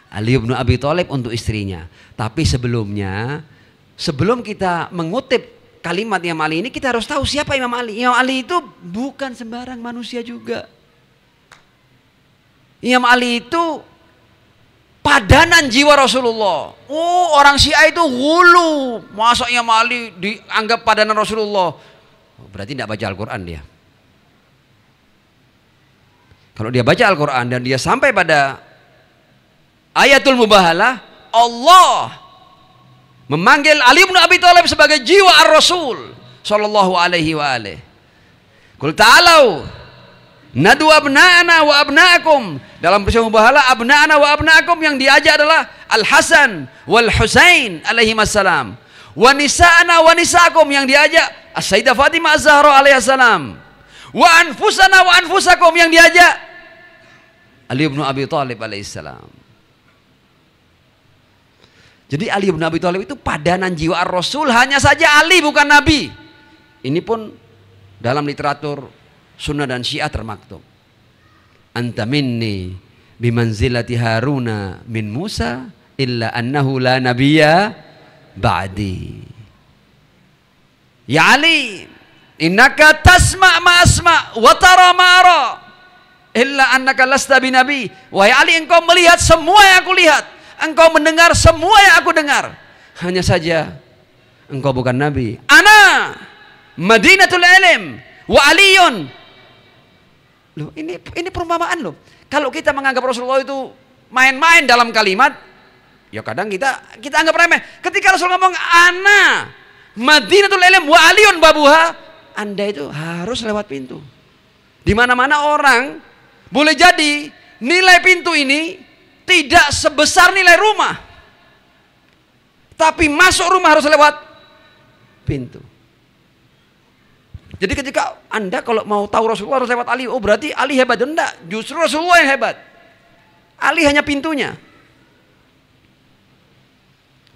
Ali bin Abi Thalib untuk istrinya. Tapi sebelumnya, sebelum kita mengutip kalimat Imam Ali ini, kita harus tahu siapa Imam Ali. Imam Ali itu bukan sembarang manusia juga. Imam Ali itu padanan jiwa Rasulullah. Oh, orang Syiah itu hulu. Masa Imam Ali dianggap padanan Rasulullah? Oh, berarti tidak baca Al-Quran dia. Kalau dia baca Al-Quran dan dia sampai pada ayatul mubahalah, Allah memanggil Ali bin Abi Thalib sebagai jiwa ar-Rasul sallallahu alaihi wa alihi. Qul ta'alau nadu abna'ana wa abna'akum. Dalam peristiwa mubahalah, abna'ana wa abna'akum yang diajak adalah Al-Hasan wal Husain alaihi wassalam. Wa nisa'ana wa nisa'akum yang diajak As-Sayyidah Fatimah Az-Zahra alaihi salam. Wa anfusana wa anfusakum yang diajak Ali bin Abi Thalib alaihi salam. Jadi Ali bin Abi Thalib itu padanan jiwa Ar-Rasul, hanya saja Ali bukan Nabi. Ini pun dalam literatur Sunnah dan Syiah termaktub. Anta minni bimanzilati Haruna min Musa illa annahu la nabiyya ba'di. Ya Ali, innaka tasma' ma asma' wa tara ma ara illa annaka lasta binabi. Wahai Ali, engkau melihat semua yang aku lihat, engkau mendengar semua yang aku dengar, hanya saja engkau bukan nabi. Ana Madinatul Ilm wa Aliyun. Loh, ini perumpamaan loh. Kalau kita menganggap Rasulullah itu main-main dalam kalimat, ya kadang kita anggap remeh. Ketika Rasul ngomong ana Madinatul Ilm wa Aliyun babuha, Anda itu harus lewat pintu. Di mana-mana orang boleh jadi nilai pintu ini tidak sebesar nilai rumah, tapi masuk rumah harus lewat pintu. Jadi ketika Anda kalau mau tahu Rasulullah harus lewat Ali, oh berarti Ali hebat. Enggak, justru Rasulullah yang hebat. Ali hanya pintunya.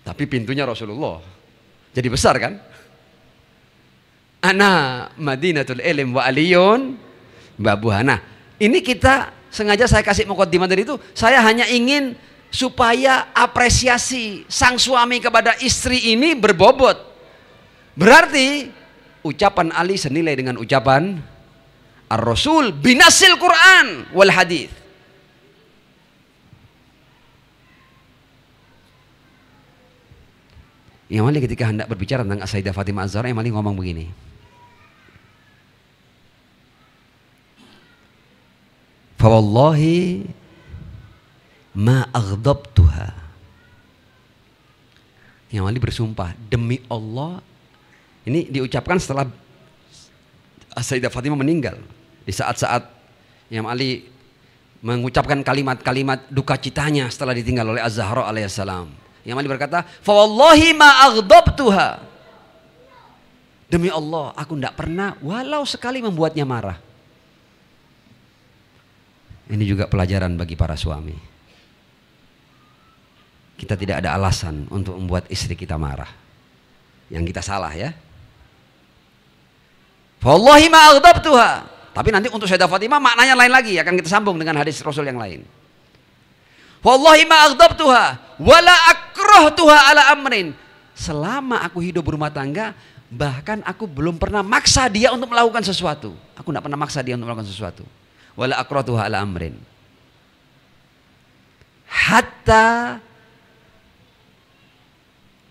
Tapi pintunya Rasulullah. Jadi besar kan? Ana Madinatul Ilm wa Aliyun babuhana. Ini kita sengaja saya kasih muqaddimah dari itu. Saya hanya ingin supaya apresiasi sang suami kepada istri ini berbobot. Berarti ucapan Ali senilai dengan ucapan Ar-Rasul binasil Quran wal hadith. Imam Ali ketika hendak berbicara tentang Sayyidah Fatimah Az-Zahra, Imam Ali ngomong begini. Fa wallahi ma aghdabtuha. Imam Ali bersumpah, demi Allah, ini diucapkan setelah Sayyidah Fatimah meninggal. Di saat-saat Imam Ali mengucapkan kalimat-kalimat duka citanya setelah ditinggal oleh Az-Zahra alaihissalam. Imam Ali berkata, fa wallahi ma aghdabtuha. Demi Allah, aku tidak pernah walau sekali membuatnya marah. Ini juga pelajaran bagi para suami. Kita tidak ada alasan untuk membuat istri kita marah. Yang kita salah ya. Wallahi ma aghdabtuha. Tapi nanti untuk Sayyidah Fatimah maknanya lain lagi, akan kita sambung dengan hadis Rasul yang lain. Wallahi ma aghdabtuha wala akrahtuha ala amrin. Selama aku hidup berumah tangga, bahkan aku belum pernah maksa dia untuk melakukan sesuatu. Aku tidak pernah maksa dia untuk melakukan sesuatu. Wala akrahtuha ala amrin. Hatta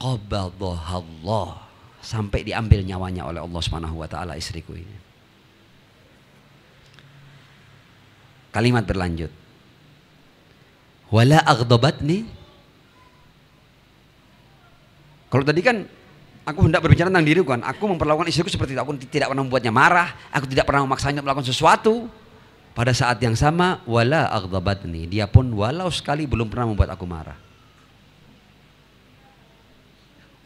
qabadaha Allah, sampai diambil nyawanya oleh Allah Subhanahu wa taala istriku ini. Kalimat berlanjut. Wala aghdabatni. Kalau tadi kan Aku hendak berbicara tentang diriku kan. Aku memperlakukan istriku seperti itu. Aku tidak pernah membuatnya marah. Aku tidak pernah memaksanya melakukan sesuatu. Pada saat yang sama, wala aghdabatni. Dia pun walau sekali belum pernah membuat aku marah.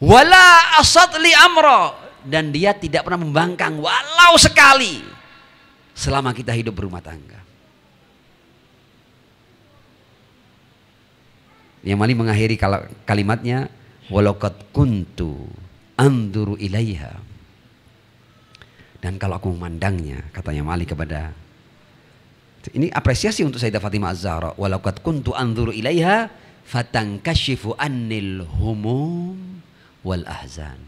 Wala asatli amra. Dan dia tidak pernah membangkang walau sekali. Selama kita hidup berumah tangga. Yang Mali mengakhiri kalimatnya, walaqad kuntu anzuru ilaiha. Dan kalau aku memandangnya, katanya Mali kepada, ini apresiasi untuk Sayyidah Fatimah Az-Zahra, walaqad kuntu anzuru ilaiha fatankashifu annil humum wal ahzan.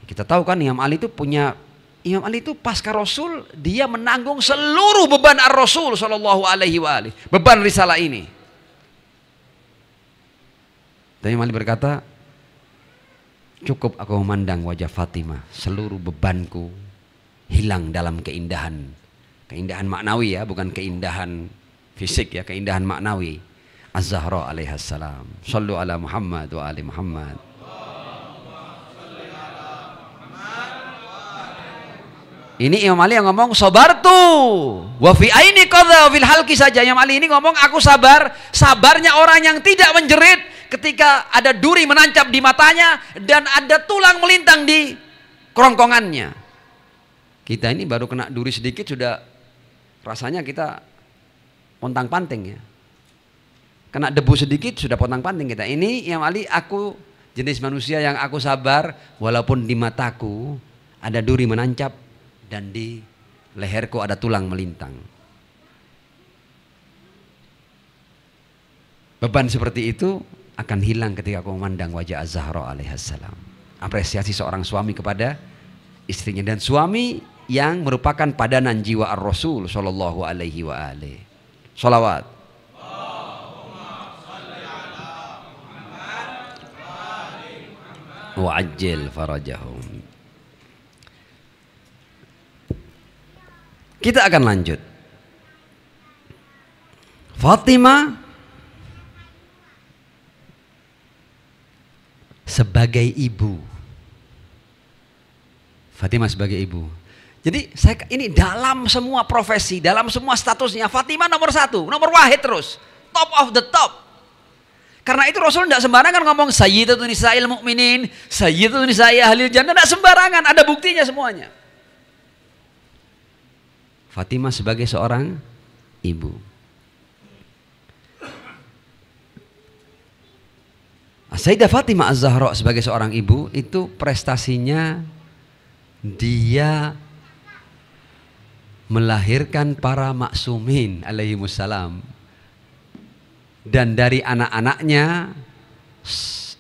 Kita tahu kan Imam Ali itu pasca Rasul, dia menanggung seluruh beban Ar-Rasul sallallahu alaihi wa alihi, beban risalah ini. Dan Imam Ali berkata, cukup aku memandang wajah Fatimah, seluruh bebanku hilang dalam keindahan. Keindahan maknawi ya, bukan keindahan fisik ya, keindahan maknawi. Az-Zahra alaihassalam. Sallu ala Muhammad wa ali Muhammad. Ini Imam Ali yang ngomong sabartu wa fi aini qadha wa fil halqi saja. Imam Ali ini ngomong aku sabar, sabarnya orang yang tidak menjerit ketika ada duri menancap di matanya dan ada tulang melintang di kerongkongannya. Kita ini baru kena duri sedikit sudah rasanya kita pontang-panting ya. Kena debu sedikit sudah pontang-panting kita. Ini Imam Ali, aku jenis manusia yang aku sabar walaupun di mataku ada duri menancap dan di leherku ada tulang melintang. Beban seperti itu akan hilang ketika aku memandang wajah Az-Zahra alaihassalam. Apresiasi seorang suami kepada istrinya, dan suami yang merupakan padanan jiwa Ar-Rasul sallallahu alaihi wa alihi. Shalawat. Wa ajil farajahum. Kita akan lanjut. Fatimah sebagai ibu. Fatimah sebagai ibu. Jadi ini dalam semua profesi, dalam semua statusnya, Fatimah nomor satu, nomor wahid terus, top of the top. Karena itu Rasul tidak sembarangan ngomong sayyidatun nisa'il mu'minin, sayyidatun nisa'i ahlil jannah, tidak sembarangan, ada buktinya semuanya. Fatimah sebagai seorang ibu. Sayyidah Fatimah Az-Zahra sebagai seorang ibu itu prestasinya dia melahirkan para maksumin alaihimussalam, dan dari anak-anaknya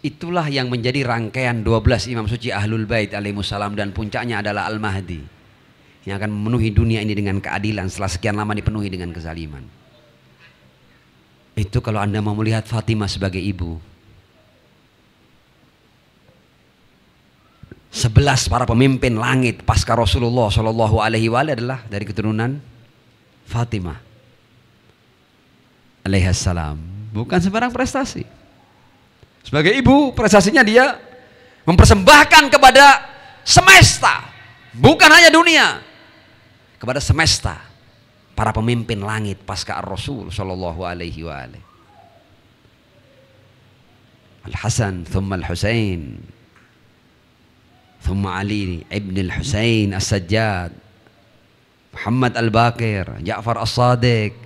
itulah yang menjadi rangkaian 12 imam suci Ahlul Bait alaihimussalam, dan puncaknya adalah Al-Mahdi yang akan memenuhi dunia ini dengan keadilan setelah sekian lama dipenuhi dengan kezaliman. Itu kalau Anda mau melihat Fatimah sebagai ibu. 11 para pemimpin langit pasca Rasulullah Shallallahu Alaihi Wasallam adalah dari keturunan Fatimah alaihassalam. Bukan sembarang prestasi. Sebagai ibu, prestasinya dia mempersembahkan kepada semesta, bukan hanya dunia, kepada semesta para pemimpin langit pasca Rasul Shallallahu Alaihi Wasallam. Al-Hasan, thumma Al-Husain, thumma Ali ibn al-Husain as-Sajjad, Muhammad al-Baqir, Ja'far as-Sadiq,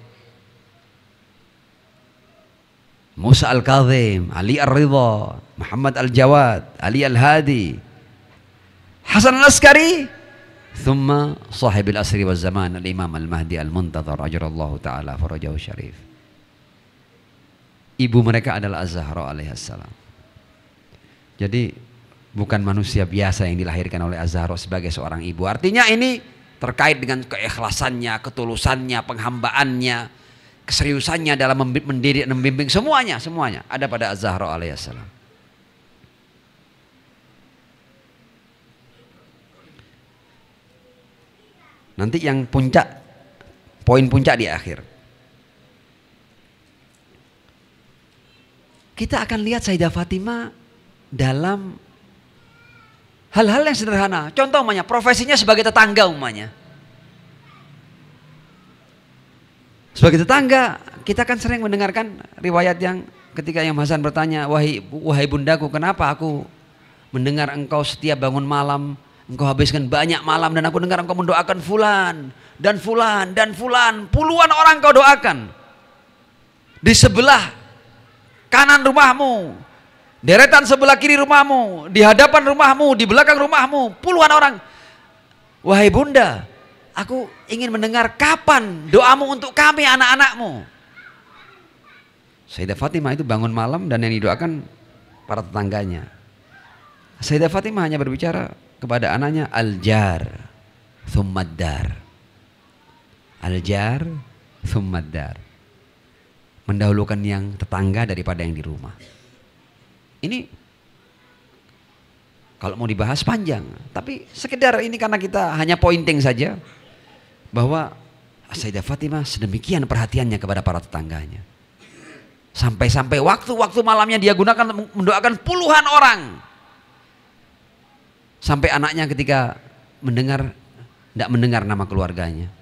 Musa al-Kadhim, Ali al-Ridha, Muhammad al-Jawad, Ali al-Hadi, Hasan al-Askari, thumma sahib al-asri wa zaman al-Imam al-Mahdi al-Muntadhar ajarallahu ta'ala farajahu syarif. Ibu mereka adalah Az-Zahra alaihassalam. Jadi bukan manusia biasa yang dilahirkan oleh Az-Zahra sebagai seorang ibu. Artinya ini terkait dengan keikhlasannya, ketulusannya, penghambaannya, keseriusannya dalam mendidik dan membimbing, semuanya ada pada Az-Zahra alaihissalam. Nanti yang puncak, poin puncak di akhir, kita akan lihat Sayyidah Fatimah dalam Hal-hal yang sederhana. Contoh umpamanya profesinya sebagai tetangga umpamanya. Sebagai tetangga, kita kan sering mendengarkan riwayat yang ketika Imam Hasan bertanya, wahai bundaku, kenapa aku mendengar engkau setiap bangun malam, engkau habiskan banyak malam, dan aku dengar engkau mendoakan fulan dan fulan dan fulan, puluhan orang kau doakan. Di sebelah kanan rumahmu, deretan sebelah kiri rumahmu, di hadapan rumahmu, di belakang rumahmu, puluhan orang. Wahai bunda, aku ingin mendengar kapan doamu untuk kami anak-anakmu. Sayyidah Fatimah itu bangun malam dan yang didoakan para tetangganya. Sayyidah Fatimah hanya berbicara kepada anaknya, al-jar thummaddar. Al-jar thummaddar. Mendahulukan yang tetangga daripada yang di rumah. Ini kalau mau dibahas panjang, tapi sekedar ini karena kita hanya pointing saja bahwa Sayyidah Fatimah sedemikian perhatiannya kepada para tetangganya. Sampai-sampai waktu-waktu malamnya dia gunakan mendoakan puluhan orang. Sampai anaknya ketika mendengar, tidak mendengar nama keluarganya.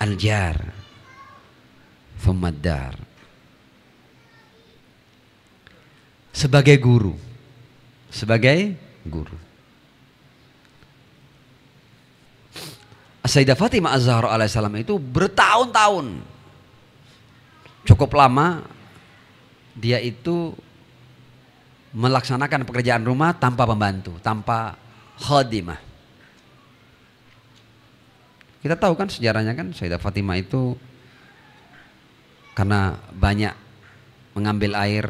Al-jar thummaddar. Sebagai guru. Sayyidah Fatimah Az-Zahra alaihissalam itu bertahun-tahun, cukup lama dia itu melaksanakan pekerjaan rumah tanpa pembantu, tanpa khadimah. Kita tahu kan sejarahnya kan, Sayyidah Fatimah itu karena banyak mengambil air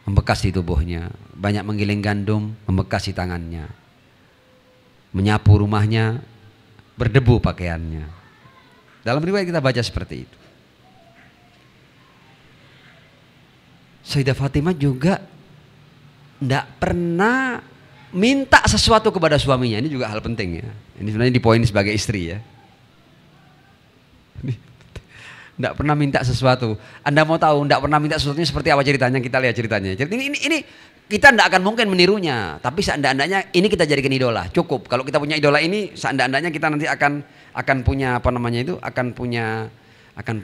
membekas di tubuhnya, banyak menggiling gandum membekas di tangannya, menyapu rumahnya berdebu pakaiannya. Dalam riwayat kita baca seperti itu. Sayyidah Fatimah juga tidak pernah minta sesuatu kepada suaminya. Ini juga hal penting ya. Ini sebenarnya dipoin sebagai istri ya. Tidak pernah minta sesuatu. Anda mau tahu tidak pernah minta sesuatunya seperti apa ceritanya? Kita lihat ceritanya. Jadi ini kita tidak akan mungkin menirunya. Tapi seandainya ini kita jadikan idola. Cukup. Kalau kita punya idola ini, seandainya kita nanti akan punya apa namanya itu, akan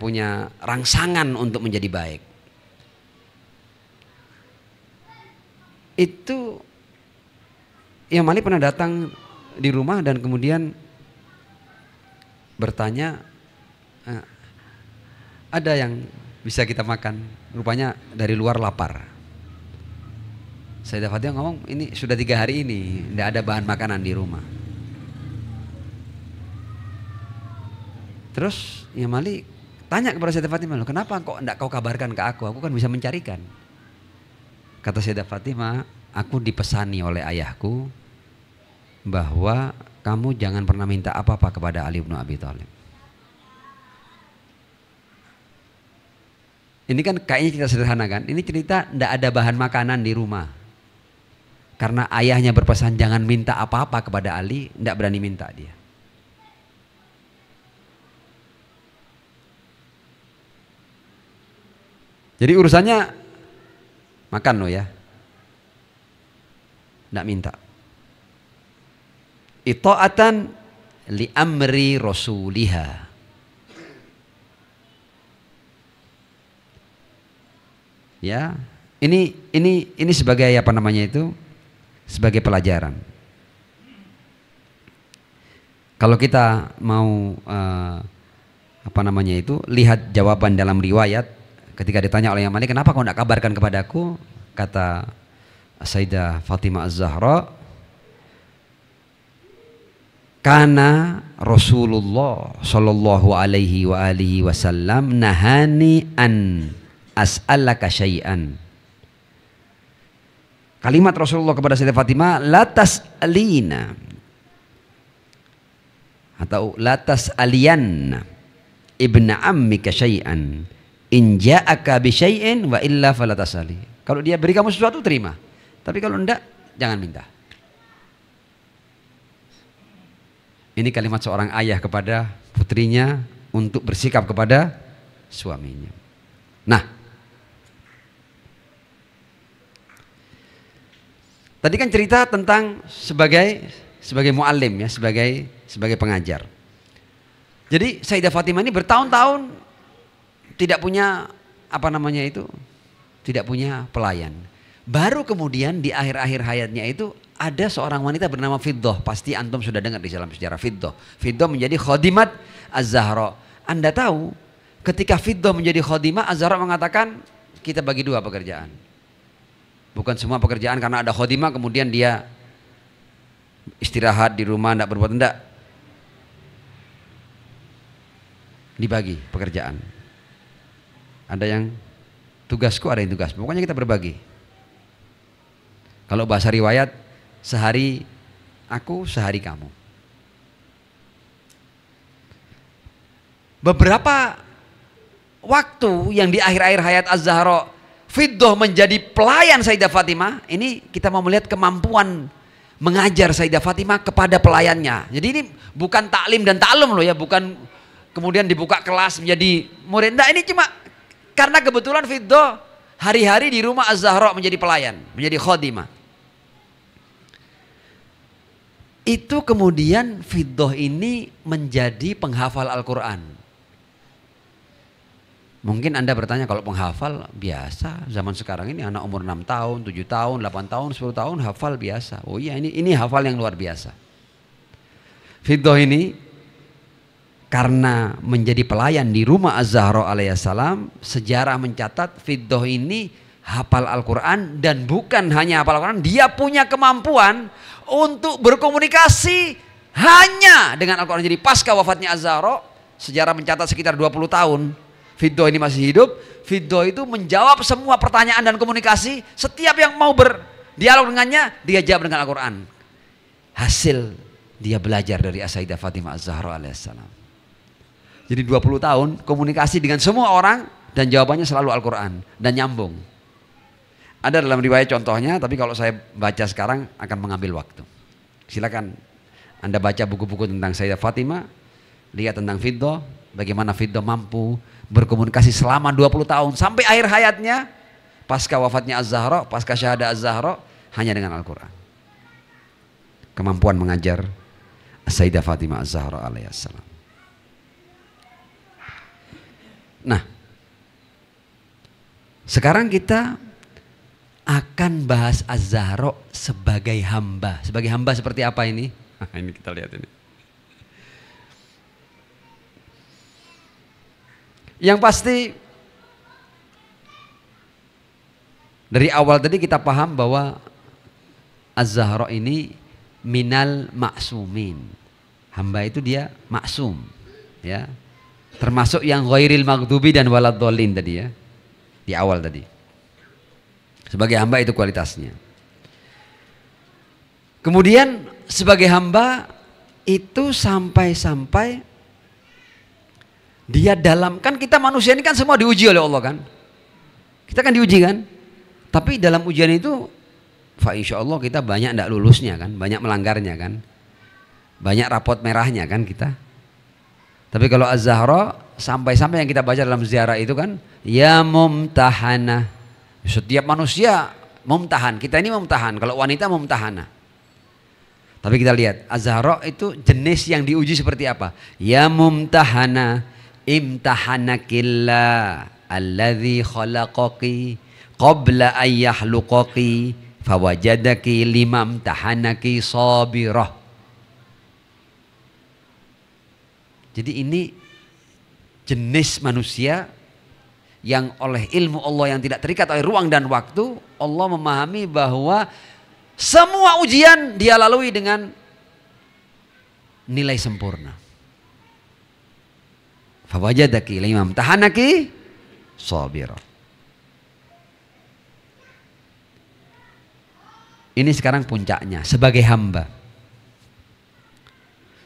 punya rangsangan untuk menjadi baik. Itu Imam Ali pernah datang di rumah dan kemudian bertanya, ada yang bisa kita makan? Rupanya dari luar lapar. Sayyidah Fatimah ngomong, ini sudah 3 hari ini tidak ada bahan makanan di rumah. Terus Imam Ali tanya kepada Sayyidah Fatimah, loh, kenapa kok tidak kau kabarkan ke aku? Aku kan bisa mencarikan. Kata Sayyidah Fatimah, aku dipesani oleh ayahku bahwa kamu jangan pernah minta apa-apa kepada Ali bin Abi Thalib. Ini kan kayaknya cerita sederhana kan? Ini cerita tidak ada bahan makanan di rumah. Karena ayahnya berpesan jangan minta apa-apa kepada Ali, tidak berani minta dia. Jadi urusannya makan loh ya. Tidak minta. Ita'atan li amri rasuliha. Ya, ini sebagai apa namanya itu? Sebagai pelajaran. Kalau kita mau apa namanya itu, lihat jawaban dalam riwayat ketika ditanya oleh Imam Ali, kenapa kau tidak kabarkan kepadaku? Kata Sayyidah Fatimah Az-Zahra, karena Rasulullah Shallallahu Alaihi Wasallam nahani an as'alaka syai'an. Kalimat Rasulullah kepada Sayyidah Fatimah, latas alina atau latas alian ibna ammika syai'an in ja'aka bi syai'in wa illa falatasali. Kalau dia beri kamu sesuatu terima, tapi kalau enggak jangan minta. Ini kalimat seorang ayah kepada putrinya untuk bersikap kepada suaminya. Nah, Tadi kan cerita tentang sebagai muallim ya, sebagai pengajar. Jadi Sayyidah Fatimah ini bertahun-tahun tidak punya tidak punya pelayan. Baru kemudian di akhir-akhir hayatnya itu ada seorang wanita bernama Fiddah. Pasti antum sudah dengar di dalam sejarah Fiddah. Fiddah menjadi khadimat Az-Zahra. Anda tahu ketika Fiddah menjadi khadimah, Az-Zahra mengatakan kita bagi dua pekerjaan. Bukan semua pekerjaan karena ada khadimah kemudian dia istirahat di rumah tidak berbuat, tidak. Dibagi pekerjaan. Ada yang tugasku, ada yang tugasmu. Pokoknya kita berbagi. Kalau bahasa riwayat, sehari aku, sehari kamu. Beberapa waktu yang di akhir-akhir hayat Az-Zahra, Fiddah menjadi pelayan Sayyidah Fatimah. Ini kita mau melihat kemampuan mengajar Sayyidah Fatimah kepada pelayannya. Jadi ini bukan taklim dan taklum loh ya, bukan kemudian dibuka kelas menjadi murid. Nah, ini cuma karena kebetulan Fiddah hari-hari di rumah Az-Zahra menjadi pelayan, menjadi khadimah. Itu kemudian Fiddah ini menjadi penghafal Al-Quran. Mungkin Anda bertanya, kalau penghafal biasa zaman sekarang ini anak umur 6 tahun, 7 tahun, 8 tahun, 10 tahun hafal biasa. Oh iya, ini hafal yang luar biasa. Fiddah ini karena menjadi pelayan di rumah Az-Zahra alaihissalam, sejarah mencatat Fiddah ini hafal Al-Quran, dan bukan hanya hafal Al-Quran, dia punya kemampuan untuk berkomunikasi hanya dengan Al-Quran. Jadi pasca wafatnya Az-Zahra, sejarah mencatat sekitar 20 tahun Fiddah ini masih hidup. Fiddah itu menjawab semua pertanyaan dan komunikasi. Setiap yang mau berdialog dengannya, dia jawab dengan Al-Quran. Hasil dia belajar dari Sayyidah Fatimah Az-Zahra alaihissalam. Jadi 20 tahun komunikasi dengan semua orang dan jawabannya selalu Al-Quran dan nyambung. Ada dalam riwayat contohnya, tapi kalau saya baca sekarang akan mengambil waktu. Silakan Anda baca buku-buku tentang Sayyidah Fatimah, lihat tentang Fiddah, bagaimana Fiddah mampu berkomunikasi selama 20 tahun sampai akhir hayatnya, pasca wafatnya Az-Zahra, pasca syahadah Az-Zahra, hanya dengan Al-Quran. Kemampuan mengajar Sayyidah Fatimah Az-Zahra alaihissalam. Nah, sekarang kita akan bahas Az-Zahra sebagai hamba. Sebagai hamba seperti apa ini? Ini kita lihat ini. Yang pasti dari awal tadi kita paham bahwa Az-Zahra ini minal maksumin. Hamba itu dia maksum, ya. Termasuk yang ghairil maghdubi dan waladhdallin tadi ya. Di awal tadi. Sebagai hamba itu kualitasnya. Kemudian sebagai hamba itu sampai-sampai dia dalam, kan kita manusia ini kan semua diuji oleh Allah kan. Kita kan diuji kan. Tapi dalam ujian itu insya Allah kita banyak tidak lulusnya kan. Banyak melanggarnya kan. Banyak rapot merahnya kan kita. Tapi kalau Az-Zahra sampai-sampai yang kita baca dalam ziarah itu kan, ya mumtahana. Setiap manusia mumtahan. Kita ini mumtahan. Kalau wanita mumtahana. Tapi kita lihat Az-Zahra itu jenis yang diuji seperti apa. Ya mumtahana imtahanakillah alladzi khalaqaki qabla an yakhluqaki fawajadaki limamtahanaki sabirah. Jadi ini jenis manusia yang oleh ilmu Allah yang tidak terikat oleh ruang dan waktu, Allah memahami bahwa semua ujian dia lalui dengan nilai sempurna. Fawajadaki limamtahanaki sabirah. Ini sekarang puncaknya sebagai hamba.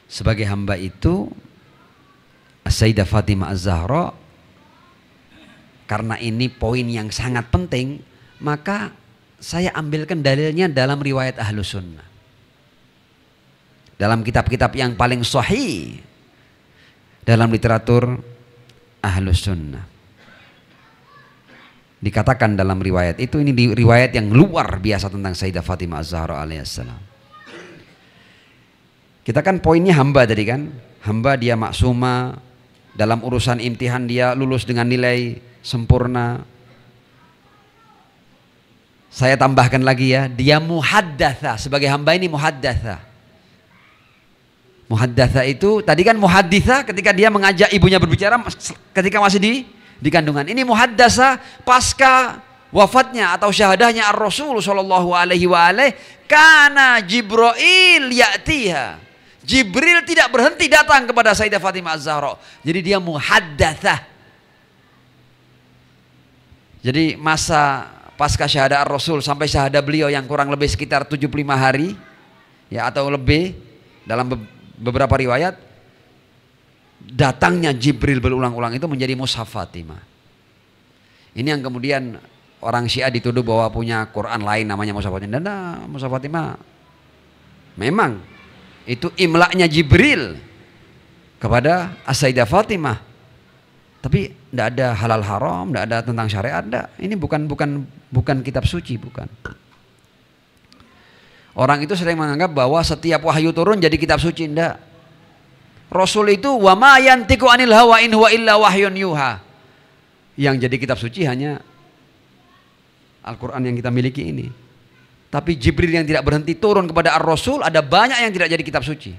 Sebagai hamba itu Sayyidah Fatimah Az-Zahra, karena ini poin yang sangat penting, maka saya ambilkan dalilnya dalam riwayat Ahlus Sunnah. Dalam kitab-kitab yang paling sahih dalam literatur Ahlus Sunnah. Dikatakan dalam riwayat itu, ini riwayat yang luar biasa tentang Sayyidah Fatimah Az-Zahra alaihissalam. Kita kan poinnya hamba tadi kan, hamba dia maksuma, dalam urusan imtihan dia lulus dengan nilai sempurna. Saya tambahkan lagi ya, dia muhaddatsa, sebagai hamba ini muhaddatsa. Muhaddatsa itu tadi kan muhadditsa ketika dia mengajak ibunya berbicara ketika masih di kandungan. Ini muhaddatsa pasca wafatnya atau syahadahnya Ar-Rasul sallallahu alaihi wa alihi, kana Jibril ya'tiha. Jibril tidak berhenti datang kepada Sayyidah Fatimah Az-Zahra. Jadi dia muhaddatsa. Jadi masa pasca syahadah Ar-Rasul sampai syahadah beliau yang kurang lebih sekitar 75 hari ya atau lebih, dalam beberapa riwayat datangnya Jibril berulang-ulang itu menjadi mushaf Fatimah. Ini yang kemudian orang Syiah dituduh bahwa punya Quran lain namanya mushaf Fatimah. Dan mushaf Fatimah memang itu imla'nya Jibril kepada As-Sayyidah Fatimah. Tapi tidak ada halal haram, tidak ada tentang syariat, tidak. Ini bukan kitab suci, bukan. Orang itu sering menganggap bahwa setiap wahyu turun jadi kitab suci, tidak. Rasul itu wa ma yantiqu anil hawa in huwa illa wahyun yuha. Yang jadi kitab suci hanya Al-Quran yang kita miliki ini. Tapi Jibril yang tidak berhenti turun kepada Ar-Rasul, ada banyak yang tidak jadi kitab suci.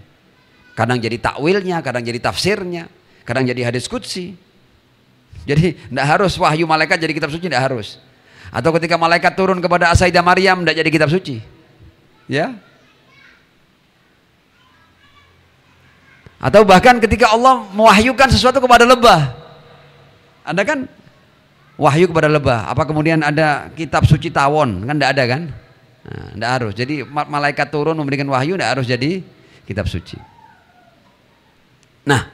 Kadang jadi takwilnya, kadang jadi tafsirnya, kadang jadi hadis qudsi. Jadi tidak harus wahyu malaikat jadi kitab suci, tidak harus. Atau ketika malaikat turun kepada Sayyidah Maryam tidak jadi kitab suci. Ya. Atau bahkan ketika Allah mewahyukan sesuatu kepada lebah. Ada kan wahyu kepada lebah. Apa kemudian ada kitab suci tawon? Kan tidak ada kan? Nah, tidak harus. Jadi malaikat turun memberikan wahyu tidak harus jadi kitab suci. Nah,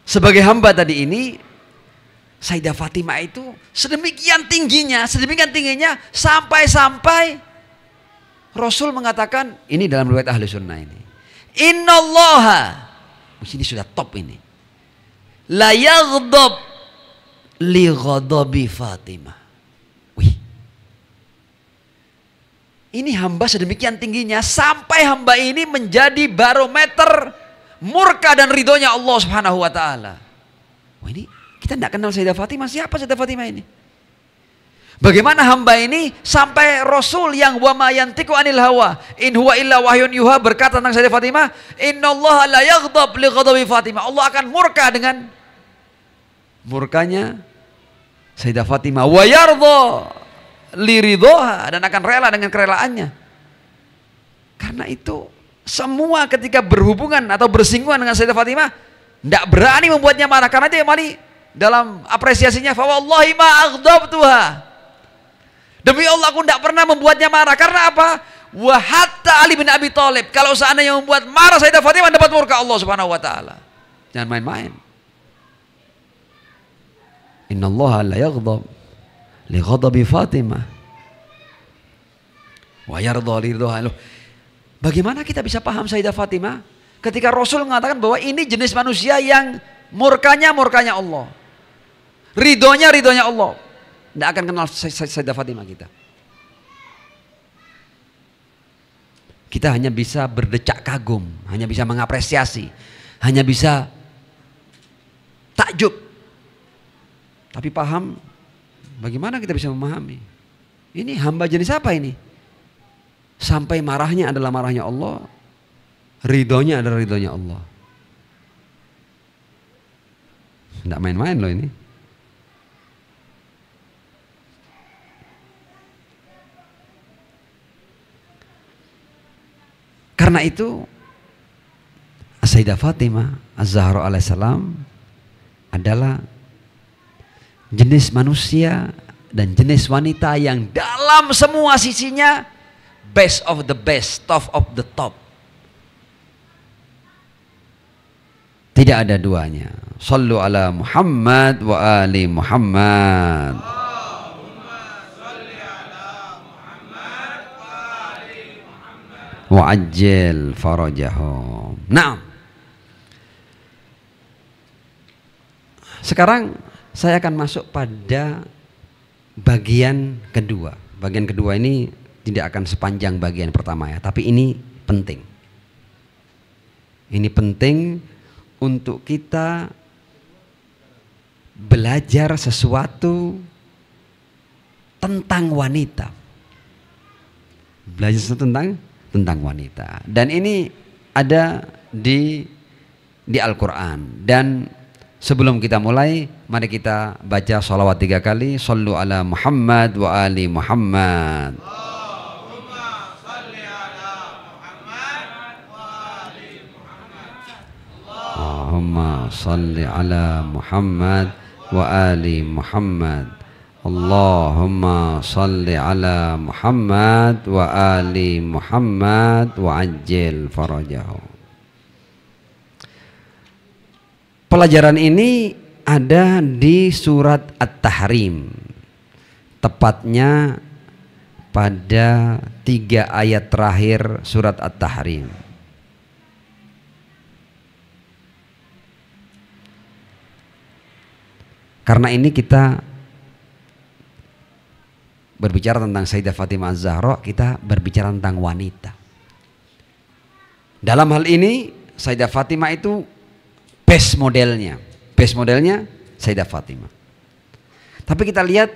sebagai hamba tadi ini, Sayyidah Fatimah itu sedemikian tingginya sampai Rasul mengatakan, ini dalam riwayat Ahli Sunnah ini, Innallaha, ini sudah top ini, la yaghdab li ghadabi Fatimah. Wih, ini hamba sedemikian tingginya sampai hamba ini menjadi barometer murka dan ridhonya Allah Subhanahu wa taala. Wah, ini kita tidak kenal Sayyidah Fatimah. Siapa Sayyidah Fatimah ini? Bagaimana hamba ini sampai Rasul yang wa ma yantiqu anil hawa in huwa illa wahyun yuha berkata tentang Sayyidah Fatimah, innallaha la yaghdab li ghadabi Fatimah. Allah akan murka dengan murkanya Sayyidah Fatimah, wa yardha li ridhoha, dan akan rela dengan kerelaannya. Karena itu semua ketika berhubungan atau bersinggungan dengan Sayyidah Fatimah tidak berani membuatnya marah. Karena itu yang mari dalam apresiasinya, fa wallahi ma aghdabtuha, demi Allah aku tidak pernah membuatnya marah. Karena apa? Wa hatta Ali bin Abi Thalib, kalau seandainya membuat marah Sayyidah Fatimah dapat murka Allah Subhanahu wa taala. Jangan main-main. Innallaha la yaghdab li ghadabi Fatimah wa yardha li ridha. Bagaimana kita bisa paham Sayyidah Fatimah ketika Rasul mengatakan bahwa ini jenis manusia yang murkanya Allah, ridhonya Allah. Tidak akan kenal Sayyidah Fatimah kita. Kita hanya bisa berdecak kagum, hanya bisa mengapresiasi, hanya bisa takjub. Tapi paham, bagaimana kita bisa memahami? Ini hamba jenis apa ini? Sampai marahnya adalah marahnya Allah, ridhonya adalah ridhonya Allah. Tidak main-main loh ini. Karena itu Sayyidah Fatimah Az-Zahra alaihissalam adalah jenis manusia dan jenis wanita yang dalam semua sisinya best of the best, top of the top. Tidak ada duanya. Sallu ala Muhammad wa ali Muhammad. Wa ajil farajahum. Nah, sekarang Saya akan masuk pada bagian kedua. Bagian kedua ini tidak akan sepanjang bagian pertama ya, tapi ini penting. Ini penting untuk kita belajar sesuatu tentang wanita. Belajar sesuatu tentang wanita. Dan ini ada di Al-Quran. Dan sebelum kita mulai, mari kita baca sholawat 3 kali. Sallu ala Muhammad wa ali Muhammad. Allahumma salli ala Muhammad wa ali Muhammad. Allahumma salli ala Muhammad wa ali Muhammad. Allahumma salli ala Muhammad wa ali Muhammad wa ajil farajahu. Pelajaran ini ada di surat At-Tahrim, tepatnya pada 3 ayat terakhir surat At-Tahrim. Karena ini kita berbicara tentang Sayyidah Fatimah Az-Zahra, kita berbicara tentang wanita. Dalam hal ini Sayyidah Fatimah itu best modelnya Sayyidah Fatimah. Tapi kita lihat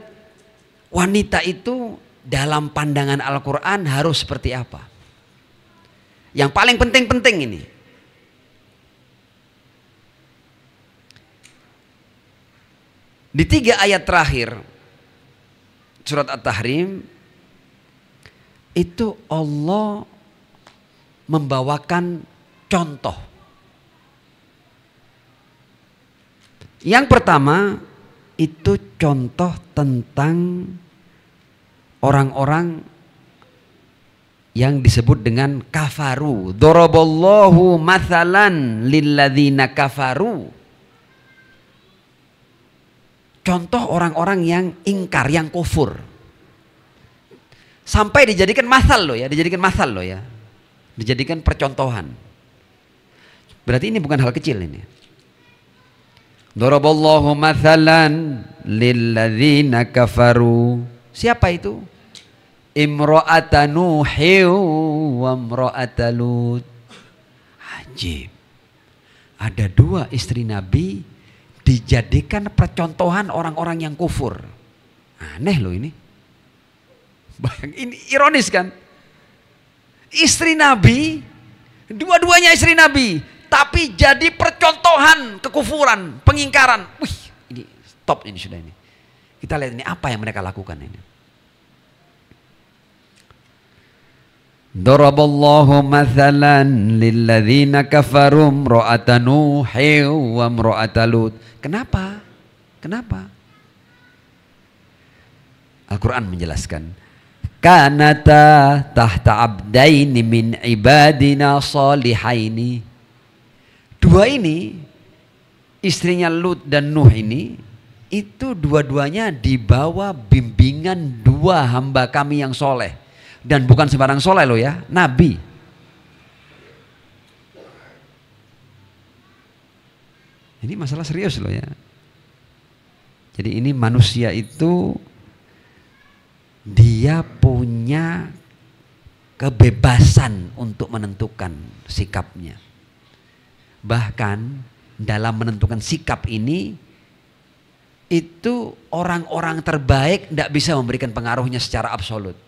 wanita itu dalam pandangan Al-Quran harus seperti apa. Yang paling penting ini, di 3 ayat terakhir surat At-Tahrim itu Allah membawakan contoh. Yang pertama itu contoh tentang orang-orang yang disebut dengan kafaru. Daraballahu mathalan lilladzina kafaru. Contoh orang-orang yang ingkar, yang kufur. Sampai dijadikan masal loh ya, dijadikan percontohan. Berarti ini bukan hal kecil ini. Daraballahu mathalan lilladzina kafaru. Siapa itu? Imra'ata Nuhi wa imra'ata Lut. Ajib. Ada 2 istri Nabi dijadikan percontohan orang-orang yang kufur. Aneh loh ini. Bayang, ini ironis kan? Istri Nabi, dua-duanya istri Nabi, tapi jadi percontohan kekufuran, pengingkaran. Wih, ini stop ini sudah ini. Kita lihat ini apa yang mereka lakukan ini. Daraballahu mathalan lilladzina kafaru imra'ata Nuhi wa imra'ata Lut. Kenapa? Al-Quran menjelaskan. Kanata tahta abdaini min ibadina salihaini. 2 ini, istrinya Lut dan Nuh ini, itu dua-duanya di bawah bimbingan 2 hamba kami yang soleh. Dan bukan sembarang soleh loh ya, Nabi. Ini masalah serius loh ya. Jadi ini manusia itu dia punya kebebasan untuk menentukan sikapnya. Bahkan dalam menentukan sikap ini, itu orang-orang terbaik tidak bisa memberikan pengaruhnya secara absolut.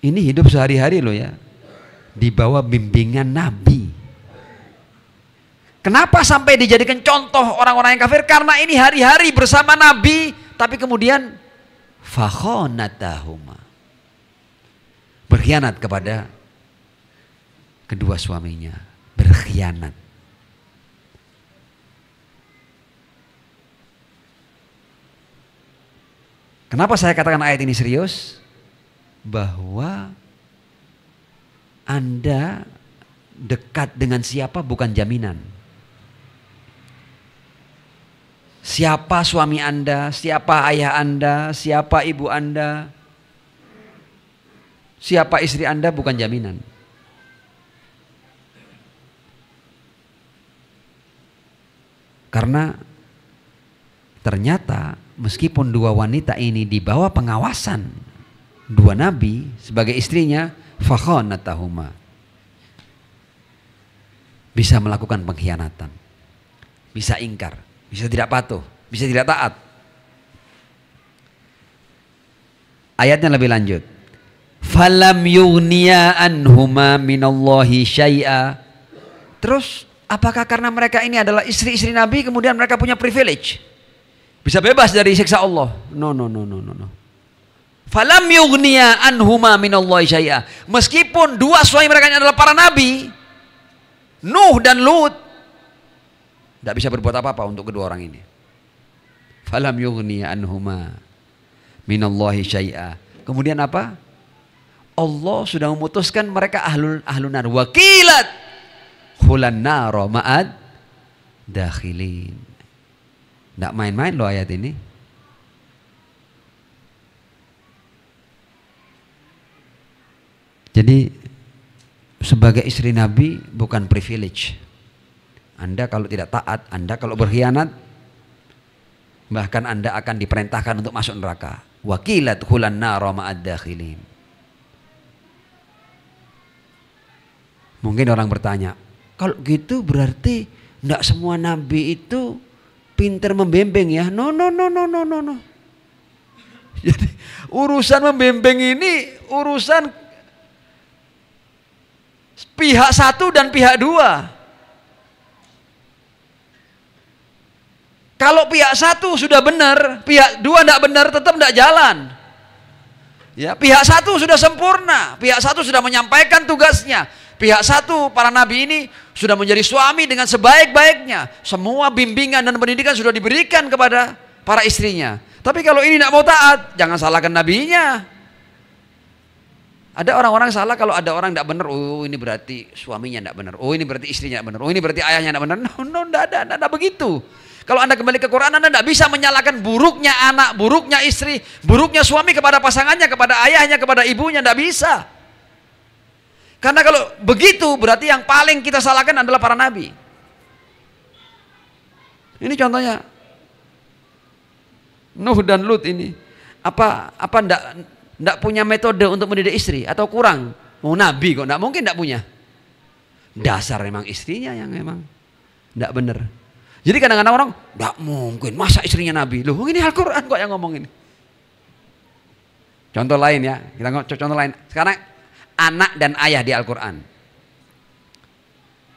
Ini hidup sehari-hari loh ya, di bawah bimbingan Nabi. Kenapa sampai dijadikan contoh orang-orang yang kafir? Karena ini hari-hari bersama Nabi, tapi kemudian fakhonatahuma, berkhianat kepada kedua suaminya, berkhianat. Kenapa saya katakan ayat ini serius? Bahwa Anda dekat dengan siapa bukan jaminan. Siapa suami Anda, siapa ayah Anda, siapa ibu Anda, siapa istri Anda bukan jaminan. Karena ternyata meskipun dua wanita ini di bawah pengawasan dua nabi sebagai istrinya, fakhanatahuma, bisa melakukan pengkhianatan, bisa ingkar, bisa tidak patuh, bisa tidak taat. Ayatnya lebih lanjut. Falam yughniya anhuma minallahi syai'a. Terus apakah karena mereka ini adalah istri-istri Nabi kemudian mereka punya privilege? Bisa bebas dari siksa Allah? No. Falam yughniya anhuma minallahi syai'a. Meskipun dua suami mereka ini adalah para nabi, Nuh dan Lut, tidak bisa berbuat apa-apa untuk kedua orang ini. Falam yughniya anhuma minallahi syai'a. Kemudian apa? Allah sudah memutuskan mereka ahlun nar. Wakilat khulan naro ma'ad dakhilin. Tidak main-main loh ayat ini. Jadi sebagai istri Nabi bukan privilege. Anda kalau tidak taat, Anda kalau berkhianat, bahkan Anda akan diperintahkan untuk masuk neraka. Wakilat khulan naro ma'ad dakhilin. Mungkin orang bertanya, kalau gitu berarti tidak semua nabi itu pinter membimbing ya? No. Jadi urusan membimbing ini urusan pihak satu dan pihak dua. Kalau pihak satu sudah benar, pihak dua tidak benar, tetap tidak jalan. Ya, pihak satu sudah sempurna, pihak satu sudah menyampaikan tugasnya. Pihak satu, para nabi ini sudah menjadi suami dengan sebaik-baiknya. Semua bimbingan dan pendidikan sudah diberikan kepada para istrinya. Tapi kalau ini tidak mau taat, jangan salahkan nabinya. Ada orang-orang salah kalau ada orang tidak benar. Oh, ini berarti suaminya tidak benar. Oh, ini berarti istrinya tidak benar. Oh, ini berarti ayahnya tidak benar. No, tidak ada begitu. Kalau Anda kembali ke Quran, Anda tidak bisa menyalahkan buruknya anak, buruknya istri, buruknya suami kepada pasangannya, kepada ayahnya, kepada ibunya. Tidak bisa. Karena kalau begitu berarti yang paling kita salahkan adalah para nabi. Ini contohnya Nuh dan Lut ini. Apa ndak punya metode untuk mendidik istri atau kurang? Mau nabi kok ndak mungkin ndak punya. Dasar memang istrinya yang memang ndak benar. Jadi kadang-kadang orang ndak mungkin masa istrinya nabi. Loh, ini Al-Qur'an kok yang ngomong ini. Contoh lain ya, kita contoh lain. Sekarang anak dan ayah di Al-Quran.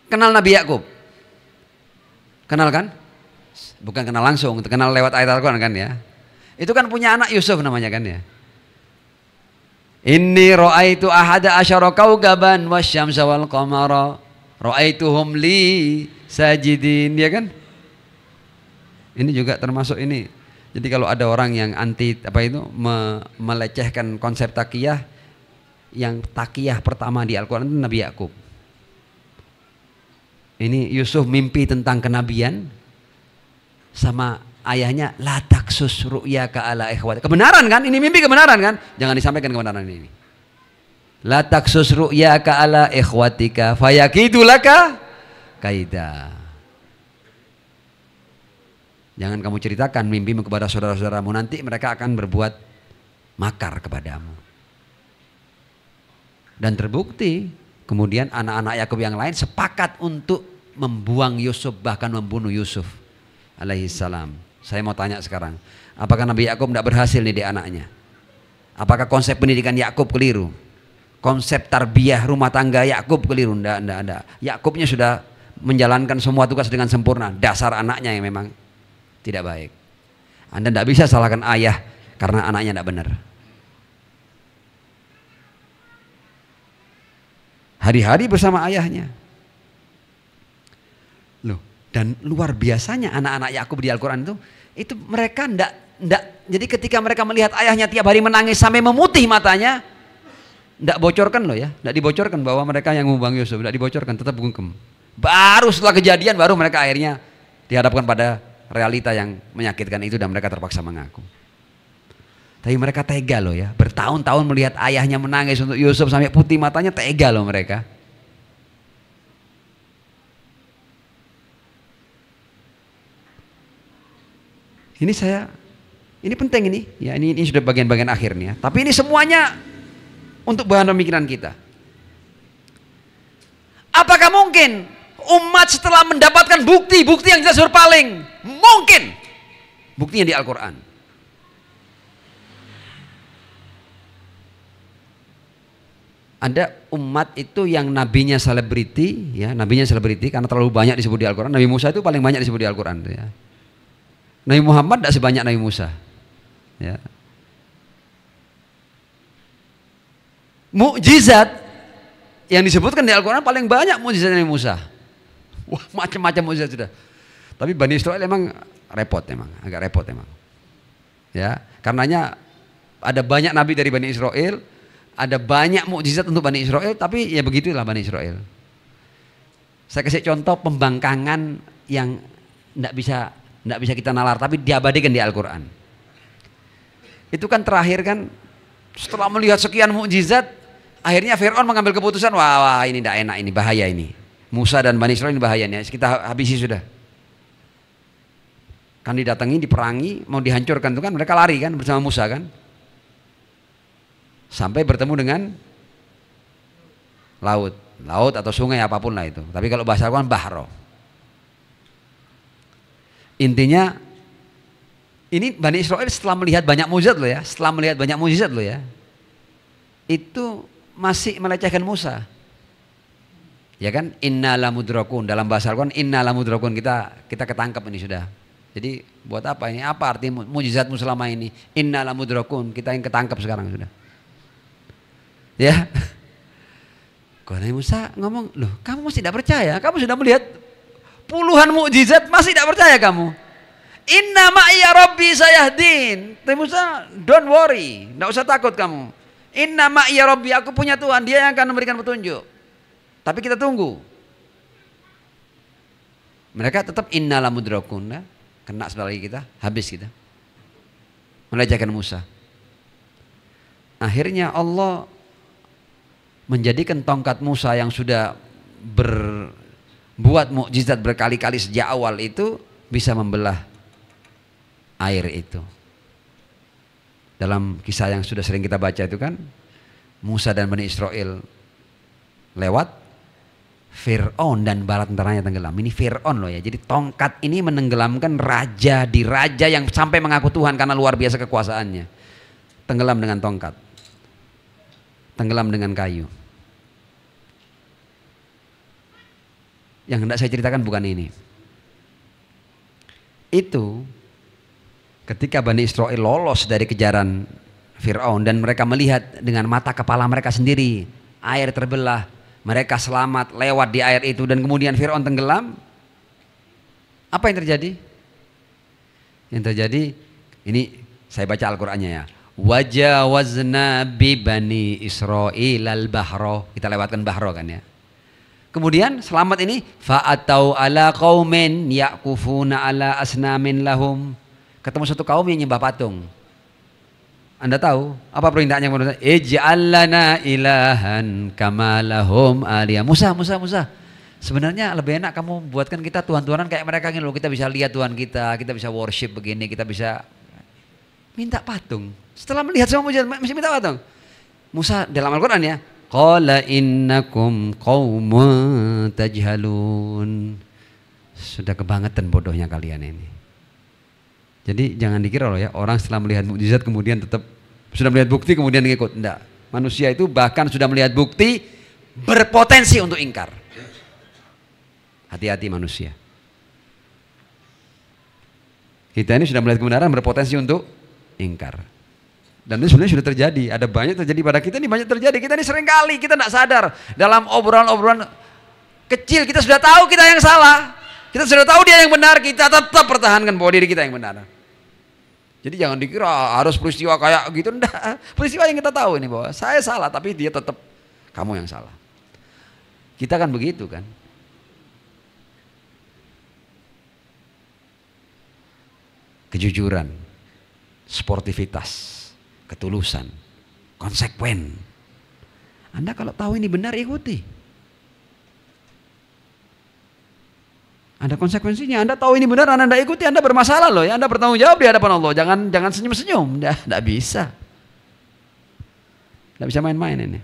Kenal Nabi Yakub? Kenal kan? Bukan kenal langsung, kenal lewat ayat Al-Quran kan ya. Itu kan punya anak Yusuf namanya kan ya. Inni ra'aitu ahada asyara kaukaban wasyamsa wal qamara ra'aituhum li sajidin, ya kan? Ini juga termasuk ini. Jadi kalau ada orang yang anti melecehkan konsep takiyah, yang takiyah pertama di Al-Quran itu Nabi Yakub. Ini Yusuf mimpi tentang kenabian sama ayahnya, la taksus ru'yaka ala ikhwati. Kebenaran kan? Ini mimpi kebenaran kan? Jangan disampaikan kebenaran ini. La taksus ru'yaka ala ikhwatika fayakidu laka kaida. Jangan kamu ceritakan mimpimu kepada saudara-saudaramu, nanti mereka akan berbuat makar kepadamu. Dan terbukti kemudian anak-anak Yakub yang lain sepakat untuk membuang Yusuf, bahkan membunuh Yusuf alaihissalam. Saya mau tanya sekarang, apakah Nabi Yakub tidak berhasil nih di anaknya? Apakah konsep pendidikan Yakub keliru? Konsep tarbiyah rumah tangga Yakub keliru? Tidak. Yakubnya sudah menjalankan semua tugas dengan sempurna. Dasar anaknya yang memang tidak baik. Anda tidak bisa salahkan ayah karena anaknya tidak benar. Hari-hari bersama ayahnya. Loh, dan luar biasanya anak-anak Yakub di Al-Quran itu mereka ndak. Jadi ketika mereka melihat ayahnya tiap hari menangis sampai memutih matanya, ndak bocorkan loh ya, ndak dibocorkan bahwa mereka yang membuang Yusuf, ndak dibocorkan, tetap bungkem. Baru setelah kejadian baru mereka akhirnya dihadapkan pada realita yang menyakitkan itu dan mereka terpaksa mengaku. Tapi mereka tega loh ya, bertahun-tahun melihat ayahnya menangis untuk Yusuf sampai putih matanya, tega loh mereka. Ini penting ini. Ya, ini sudah bagian-bagian akhirnya. Tapi ini semuanya untuk bahan pemikiran kita. Apakah mungkin umat setelah mendapatkan bukti yang jelas berpaling? Mungkin. Buktinya di Al-Quran. Ada umat itu yang nabinya selebriti, ya, nabinya selebriti karena terlalu banyak disebut di Al-Quran. Nabi Musa itu paling banyak disebut di Al-Quran, ya. Nabi Muhammad tidak sebanyak Nabi Musa. Ya. Mukjizat yang disebutkan di Al-Quran paling banyak mukjizat Nabi Musa. Wah, macam-macam mukjizat sudah. Tapi Bani Israel emang repot, agak repot emang. Ya, karenanya ada banyak nabi dari Bani Israel, ada banyak mukjizat untuk Bani Israel, tapi ya begitulah Bani Israel. Saya kasih contoh pembangkangan yang tidak bisa kita nalar, tapi diabadikan di Al-Quran. Itu kan terakhir kan, setelah melihat sekian mukjizat, akhirnya Fir'aun mengambil keputusan, wah ini tidak enak, ini bahaya ini. Musa dan Bani Israel ini bahaya nih, kita habisi sudah. Kan didatangi, diperangi, mau dihancurkan itu kan, mereka lari kan bersama Musa kan. Sampai bertemu dengan laut atau sungai apapun lah itu. Tapi kalau bahasa Al-Quran bahro. Intinya ini Bani Israel setelah melihat banyak mukjizat loh ya, itu masih melecehkan Musa. Ya kan? Inna lamudrakun, dalam bahasa Al-Quran inna lamudrakun, kita ketangkap ini sudah. Jadi buat apa ini? Apa arti mukjizatmu selama ini? Inna lamudrakun, kita yang ketangkap sekarang sudah. Ya. Kalau Nabi Musa ngomong, loh kamu masih tidak percaya? Kamu sudah melihat puluhan mukjizat masih tidak percaya kamu? Inna ma'iya rabbi sayahdin. Nabi Musa, don't worry, tidak usah takut kamu. Inna ma'iya rabbi, aku punya Tuhan, dia yang akan memberikan petunjuk. Tapi kita tunggu. Mereka tetap inna lamudrakun, nah, kena sebentar lagi kita, habis kita. Melecehkan Musa. Akhirnya Allah menjadikan tongkat Musa yang sudah berbuat mukjizat berkali-kali sejak awal itu bisa membelah air itu. Dalam kisah yang sudah sering kita baca itu kan, Musa dan Bani Israel lewat, Fir'aun dan bala tentaranya tenggelam. Ini Fir'aun loh ya. Jadi tongkat ini menenggelamkan raja yang sampai mengaku Tuhan karena luar biasa kekuasaannya. Tenggelam dengan tongkat, tenggelam dengan kayu. Yang hendak saya ceritakan bukan ini. Itu ketika Bani Israel lolos dari kejaran Fir'aun dan mereka melihat dengan mata kepala mereka sendiri air terbelah, mereka selamat lewat di air itu dan kemudian Fir'aun tenggelam. Apa yang terjadi? Yang terjadi ini saya baca Al-Qur'annya ya. Wajawazna bi Bani Israil al-bahra. Kita lewatkan bahra kan ya. Kemudian selamat ini fa'atau ala qaumin yaqufuna ala asnamin lahum. Ketemu satu kaum yang nyembah patung. Anda tahu apa perintahnya? Ij'al lana ilahan kama lahum aliyah. Musa. Sebenarnya lebih enak kamu buatkan kita tuhan-tuhanan kayak mereka gini loh. Kita bisa lihat Tuhan kita bisa worship begini, kita bisa minta patung. Setelah melihat semua mujizat masih minta patung. Musa dalam Al-Qur'an ya, qala innakum qaumun tajhalun. Sudah kebangetan bodohnya kalian ini. Jadi jangan dikira loh ya, orang setelah melihat mukjizat kemudian tetap sudah melihat bukti kemudian ngikut. Enggak. Manusia itu bahkan sudah melihat bukti berpotensi untuk ingkar. Hati-hati manusia. Kita ini sudah melihat kebenaran berpotensi untuk ingkar. Dan itu sebenarnya sudah terjadi. Ada banyak terjadi pada kita ini, banyak terjadi. Kita ini sering kali kita tidak sadar dalam obrolan-obrolan kecil kita sudah tahu kita yang salah. Kita sudah tahu dia yang benar, kita tetap pertahankan bahwa diri kita yang benar. Jadi jangan dikira harus peristiwa kayak gitu, enggak. Peristiwa yang kita tahu ini bahwa saya salah, tapi dia tetap kamu yang salah. Kita kan begitu kan. Kejujuran, sportivitas, ketulusan, konsekuen. Anda kalau tahu ini benar ikuti. Ada konsekuensinya. Anda tahu ini benar, Anda tidak ikuti, Anda bermasalah loh ya. Anda bertanggung jawab di hadapan Allah. Jangan senyum-senyum. Tidak bisa. Tidak bisa main-main ini.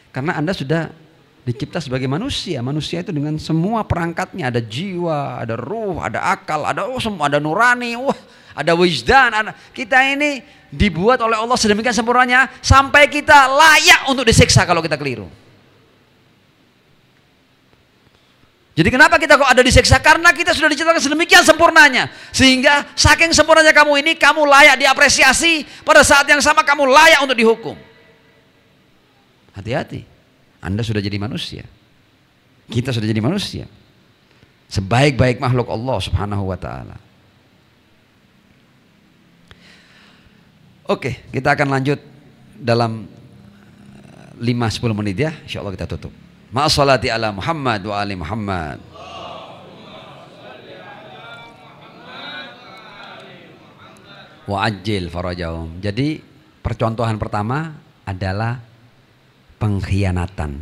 Karena Anda sudah dicipta sebagai manusia. Manusia itu dengan semua perangkatnya. Ada jiwa, ada ruh, ada akal, ada nurani, ada wijdan. Kita ini dibuat oleh Allah sedemikian sempurnanya sampai kita layak untuk disiksa kalau kita keliru. Jadi kenapa kita kok ada disiksa? Karena kita sudah diciptakan sedemikian sempurnanya. Sehingga saking sempurnanya kamu ini, kamu layak diapresiasi. Pada saat yang sama kamu layak untuk dihukum. Hati-hati. Anda sudah jadi manusia. Kita sudah jadi manusia. Sebaik-baik makhluk Allah subhanahu wa ta'ala. Oke, kita akan lanjut dalam 5-10 menit ya. Insya Allah kita tutup. Ma'assalati ala Muhammad wa ali Muhammad. Wa ajil farajahum. Jadi percontohan pertama adalah pengkhianatan.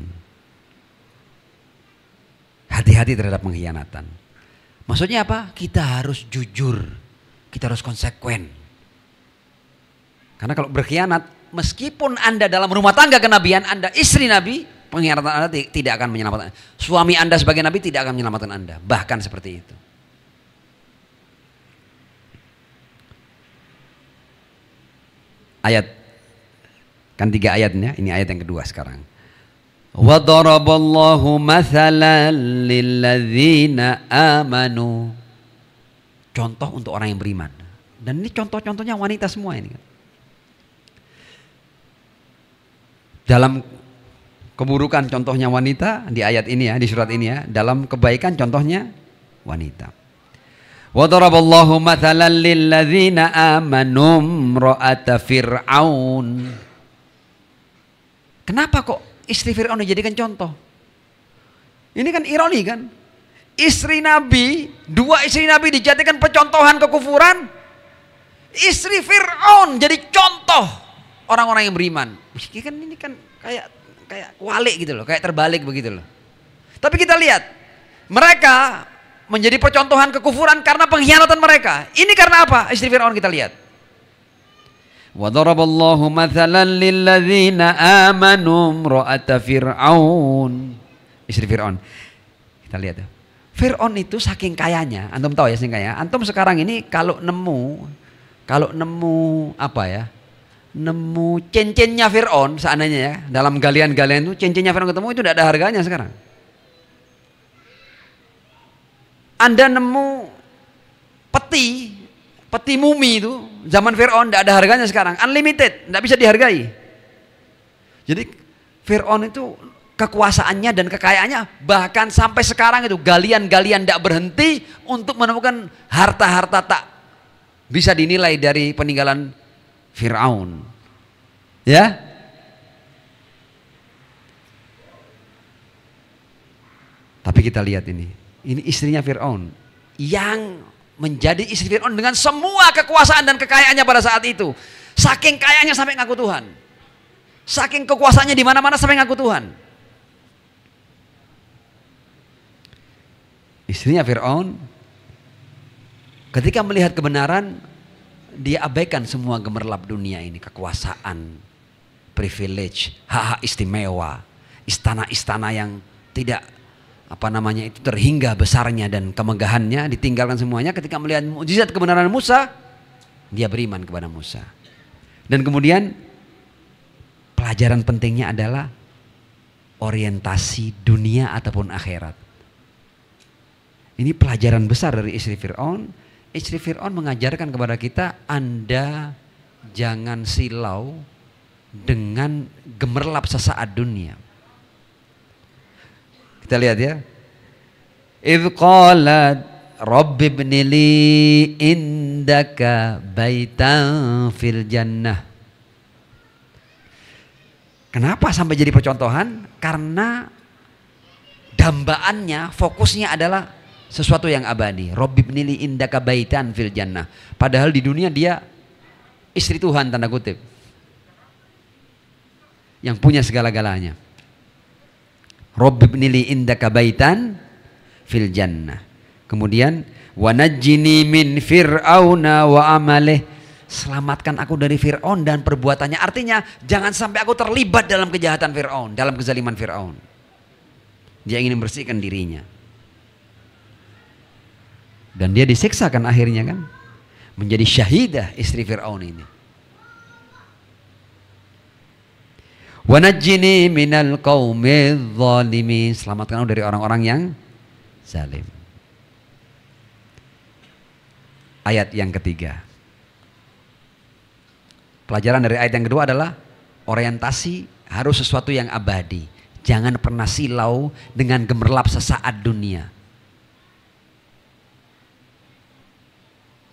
Hati-hati terhadap pengkhianatan. Maksudnya apa? Kita harus jujur. Kita harus konsekuen. Karena kalau berkhianat, meskipun Anda dalam rumah tangga kenabian, Anda istri Nabi, pengkhianatan Anda tidak akan menyelamatkan. Suami Anda sebagai Nabi tidak akan menyelamatkan Anda. Bahkan seperti itu. Ayat. Kan 3 ayatnya. Ini ayat yang kedua sekarang. Wa daraballahu mathalan lilladzina amanu. Contoh untuk orang yang beriman. Dan ini contoh-contohnya wanita semua ini. Dalam keburukan contohnya wanita di ayat ini ya, di surat ini ya. Dalam kebaikan contohnya wanita. Wa daraballahu mathalan lilladzina amanu imra'ata Fir'aun. Kenapa kok istri Fir'aun dijadikan contoh? Ini kan ironi kan? Istri Nabi, 2 istri Nabi dijadikan pencontohan kekufuran. Istri Fir'aun jadi contoh orang-orang yang beriman. Ini kan kayak walik gitu loh, kayak terbalik begitu loh. Tapi kita lihat, mereka menjadi percontohan kekufuran karena pengkhianatan mereka. Ini karena apa? Istri Fir'aun kita lihat. Wa daraballahu mathalan lilladzina amanu imra'ata Fir'aun. Istri Fir'aun. Kita lihat ya. Fir'aun itu saking kayanya, antum tahu ya saking kaya. Antum sekarang ini kalau nemu apa ya? Nemu cincinnya Fir'aun seandainya ya, dalam galian-galian itu cincinnya Fir'aun ketemu itu tidak ada harganya sekarang. Anda nemu peti mumi itu zaman Fir'aun tidak ada harganya sekarang, unlimited, tidak bisa dihargai. Jadi Fir'aun itu kekuasaannya dan kekayaannya bahkan sampai sekarang itu galian-galian tidak berhenti untuk menemukan harta-harta tak bisa dinilai dari peninggalan Fir'aun. Ya. Tapi kita lihat ini istrinya Fir'aun yang menjadi istri Fir'aun dengan semua kekuasaan dan kekayaannya pada saat itu. Saking kayanya sampai ngaku Tuhan. Saking kekuasaannya di mana-mana sampai ngaku Tuhan. Istrinya Fir'aun ketika melihat kebenaran, dia abaikan semua gemerlap dunia ini, kekuasaan, privilege, hak-hak istimewa, istana-istana yang tidak itu terhingga besarnya dan kemegahannya, ditinggalkan semuanya. Ketika melihat mukjizat kebenaran Musa, dia beriman kepada Musa. Dan kemudian pelajaran pentingnya adalah orientasi dunia ataupun akhirat. Ini pelajaran besar dari istri Fir'aun. Istri Fir'aun mengajarkan kepada kita, Anda jangan silau dengan gemerlap sesaat dunia. Kita lihat ya. Idh qalat Rabbi ibni li indaka baitan fil jannah. Kenapa sampai jadi percontohan? Karena dambaannya, fokusnya adalah sesuatu yang abadi. Rabbi ibni li indaka baitan fil jannah. Padahal di dunia dia istri Tuhan tanda kutip. Yang punya segala-galanya. Rabbi ibnili indaka baitan fil jannah. Kemudian wa najjini min fir'auna wa amalih, selamatkan aku dari Fir'aun dan perbuatannya. Artinya jangan sampai aku terlibat dalam kejahatan Fir'aun, dalam kezaliman Fir'aun. Dia ingin membersihkan dirinya. Dan dia disiksa kan akhirnya kan, menjadi syahidah istri Fir'aun ini. Wa najjini minal qaumidz zalimin, selamatkan aku dari orang-orang yang zalim. Ayat yang ketiga. Pelajaran dari ayat yang kedua adalah orientasi harus sesuatu yang abadi. Jangan pernah silau dengan gemerlap sesaat dunia.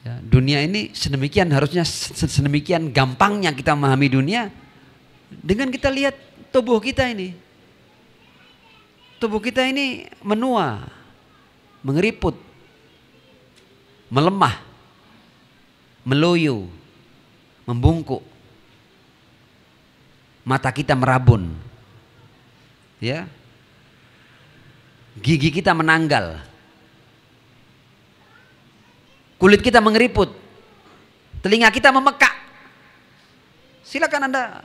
Ya, dunia ini sedemikian, harusnya sedemikian gampangnya kita memahami dunia dengan kita lihat tubuh kita ini. Tubuh kita ini menua, mengeriput, melemah, meloyo, membungkuk. Mata kita merabun. Ya. Gigi kita menanggal. Kulit kita mengeriput. Telinga kita memekak. Silakan Anda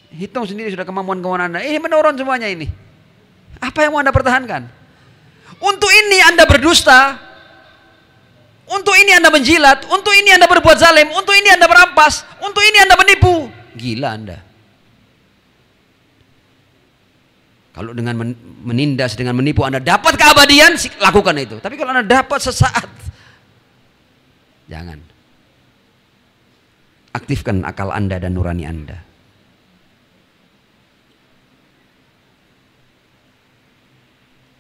hitung sendiri sudah kemampuan-kemampuan Anda. Ini menurun semuanya ini. Apa yang mau Anda pertahankan? Untuk ini Anda berdusta. Untuk ini Anda menjilat. Untuk ini Anda berbuat zalim. Untuk ini Anda merampas. Untuk ini Anda menipu. Gila Anda. Kalau dengan menindas, dengan menipu Anda dapat keabadian, lakukan itu. Tapi kalau Anda dapat sesaat, jangan. Aktifkan akal Anda dan nurani Anda.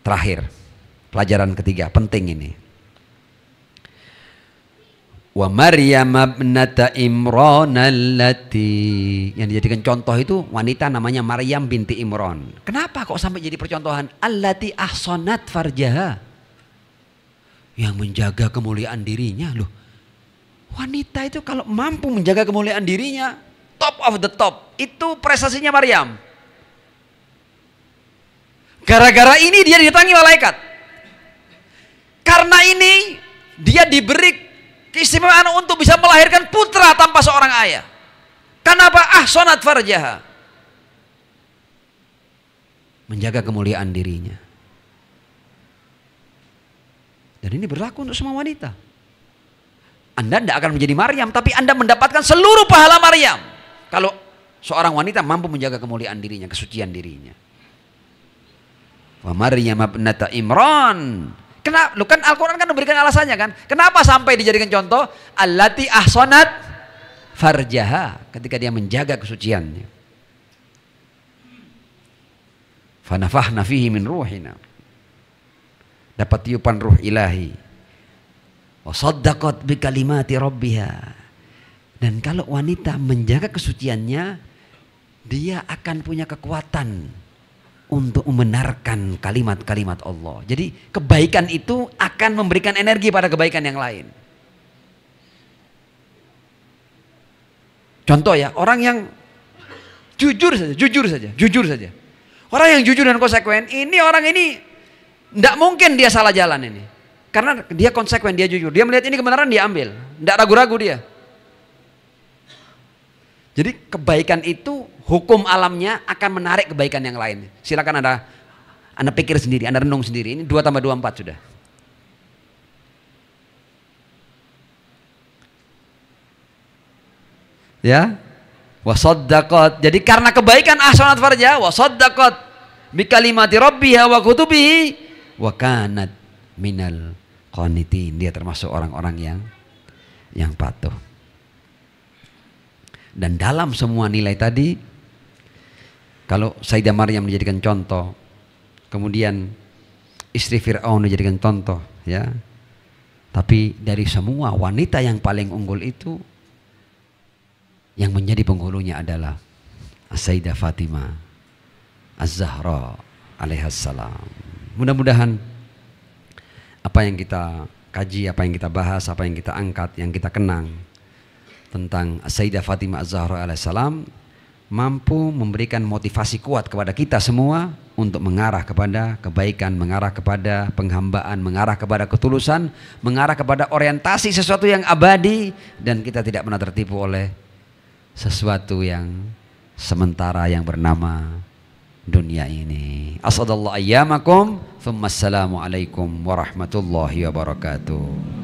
Terakhir, pelajaran ketiga, penting ini. Wa Maryam ibnata Imran allati, yang dijadikan contoh itu wanita namanya Maryam binti Imran. Kenapa kok sampai jadi percontohan? Allati ahsanat farjaha, yang menjaga kemuliaan dirinya. Loh, wanita itu kalau mampu menjaga kemuliaan dirinya, top of the top. Itu prestasinya Maryam. Gara-gara ini dia didatangi malaikat. Karena ini dia diberi keistimewaan untuk bisa melahirkan putra tanpa seorang ayah. Kenapa? Ahsanat farjaha, menjaga kemuliaan dirinya. Dan ini berlaku untuk semua wanita. Anda tidak akan menjadi Maryam, tapi Anda mendapatkan seluruh pahala Maryam kalau seorang wanita mampu menjaga kemuliaan dirinya, kesucian dirinya. Wa Maryam ibnata Imran. Kenapa? Lu kan Al-Quran kan memberikan alasannya kan. Kenapa sampai dijadikan contoh? Allati ahsanat farjaha, ketika dia menjaga kesuciannya. Fanafahna fihi min ruhina, dapat tiupan ruh ilahi. Wa saddaqat bi kalimati rabbiha. Dan kalau wanita menjaga kesuciannya, dia akan punya kekuatan untuk membenarkan kalimat-kalimat Allah. Jadi kebaikan itu akan memberikan energi pada kebaikan yang lain. Contoh ya, orang yang jujur saja. Orang yang jujur dan konsekuen, ini orang ini tidak mungkin dia salah jalan ini. Karena dia konsekuen, dia jujur. Dia melihat ini kebenaran, dia ambil. Tidak ragu-ragu dia. Jadi kebaikan itu hukum alamnya akan menarik kebaikan yang lain. Silakan Anda pikir sendiri, Anda renung sendiri. Ini 2 tambah 2 4 sudah. Ya. Wasaddaqat. Jadi karena kebaikan ahsanat farja, wasaddaqat bi kalimati rabbiha wa kutubihi wa kanat minal qanitin. Dia termasuk orang-orang yang patuh. Dan dalam semua nilai tadi, kalau Sayyidah Maryam dijadikan contoh, kemudian istri Fir'aun dijadikan contoh, ya. Tapi dari semua wanita yang paling unggul itu, yang menjadi penghulunya adalah Sayyidah Fatimah Az-Zahra alaihassalam. Mudah-mudahan apa yang kita kaji, apa yang kita bahas, apa yang kita angkat, yang kita kenang tentang Sayyidah Fatimah Az-Zahra alaihissalam mampu memberikan motivasi kuat kepada kita semua untuk mengarah kepada kebaikan, mengarah kepada penghambaan, mengarah kepada ketulusan, mengarah kepada orientasi sesuatu yang abadi, dan kita tidak pernah tertipu oleh sesuatu yang sementara yang bernama dunia ini. Asadallahu ayyamakum, thumma assalamu alaikum warahmatullahi wabarakatuh.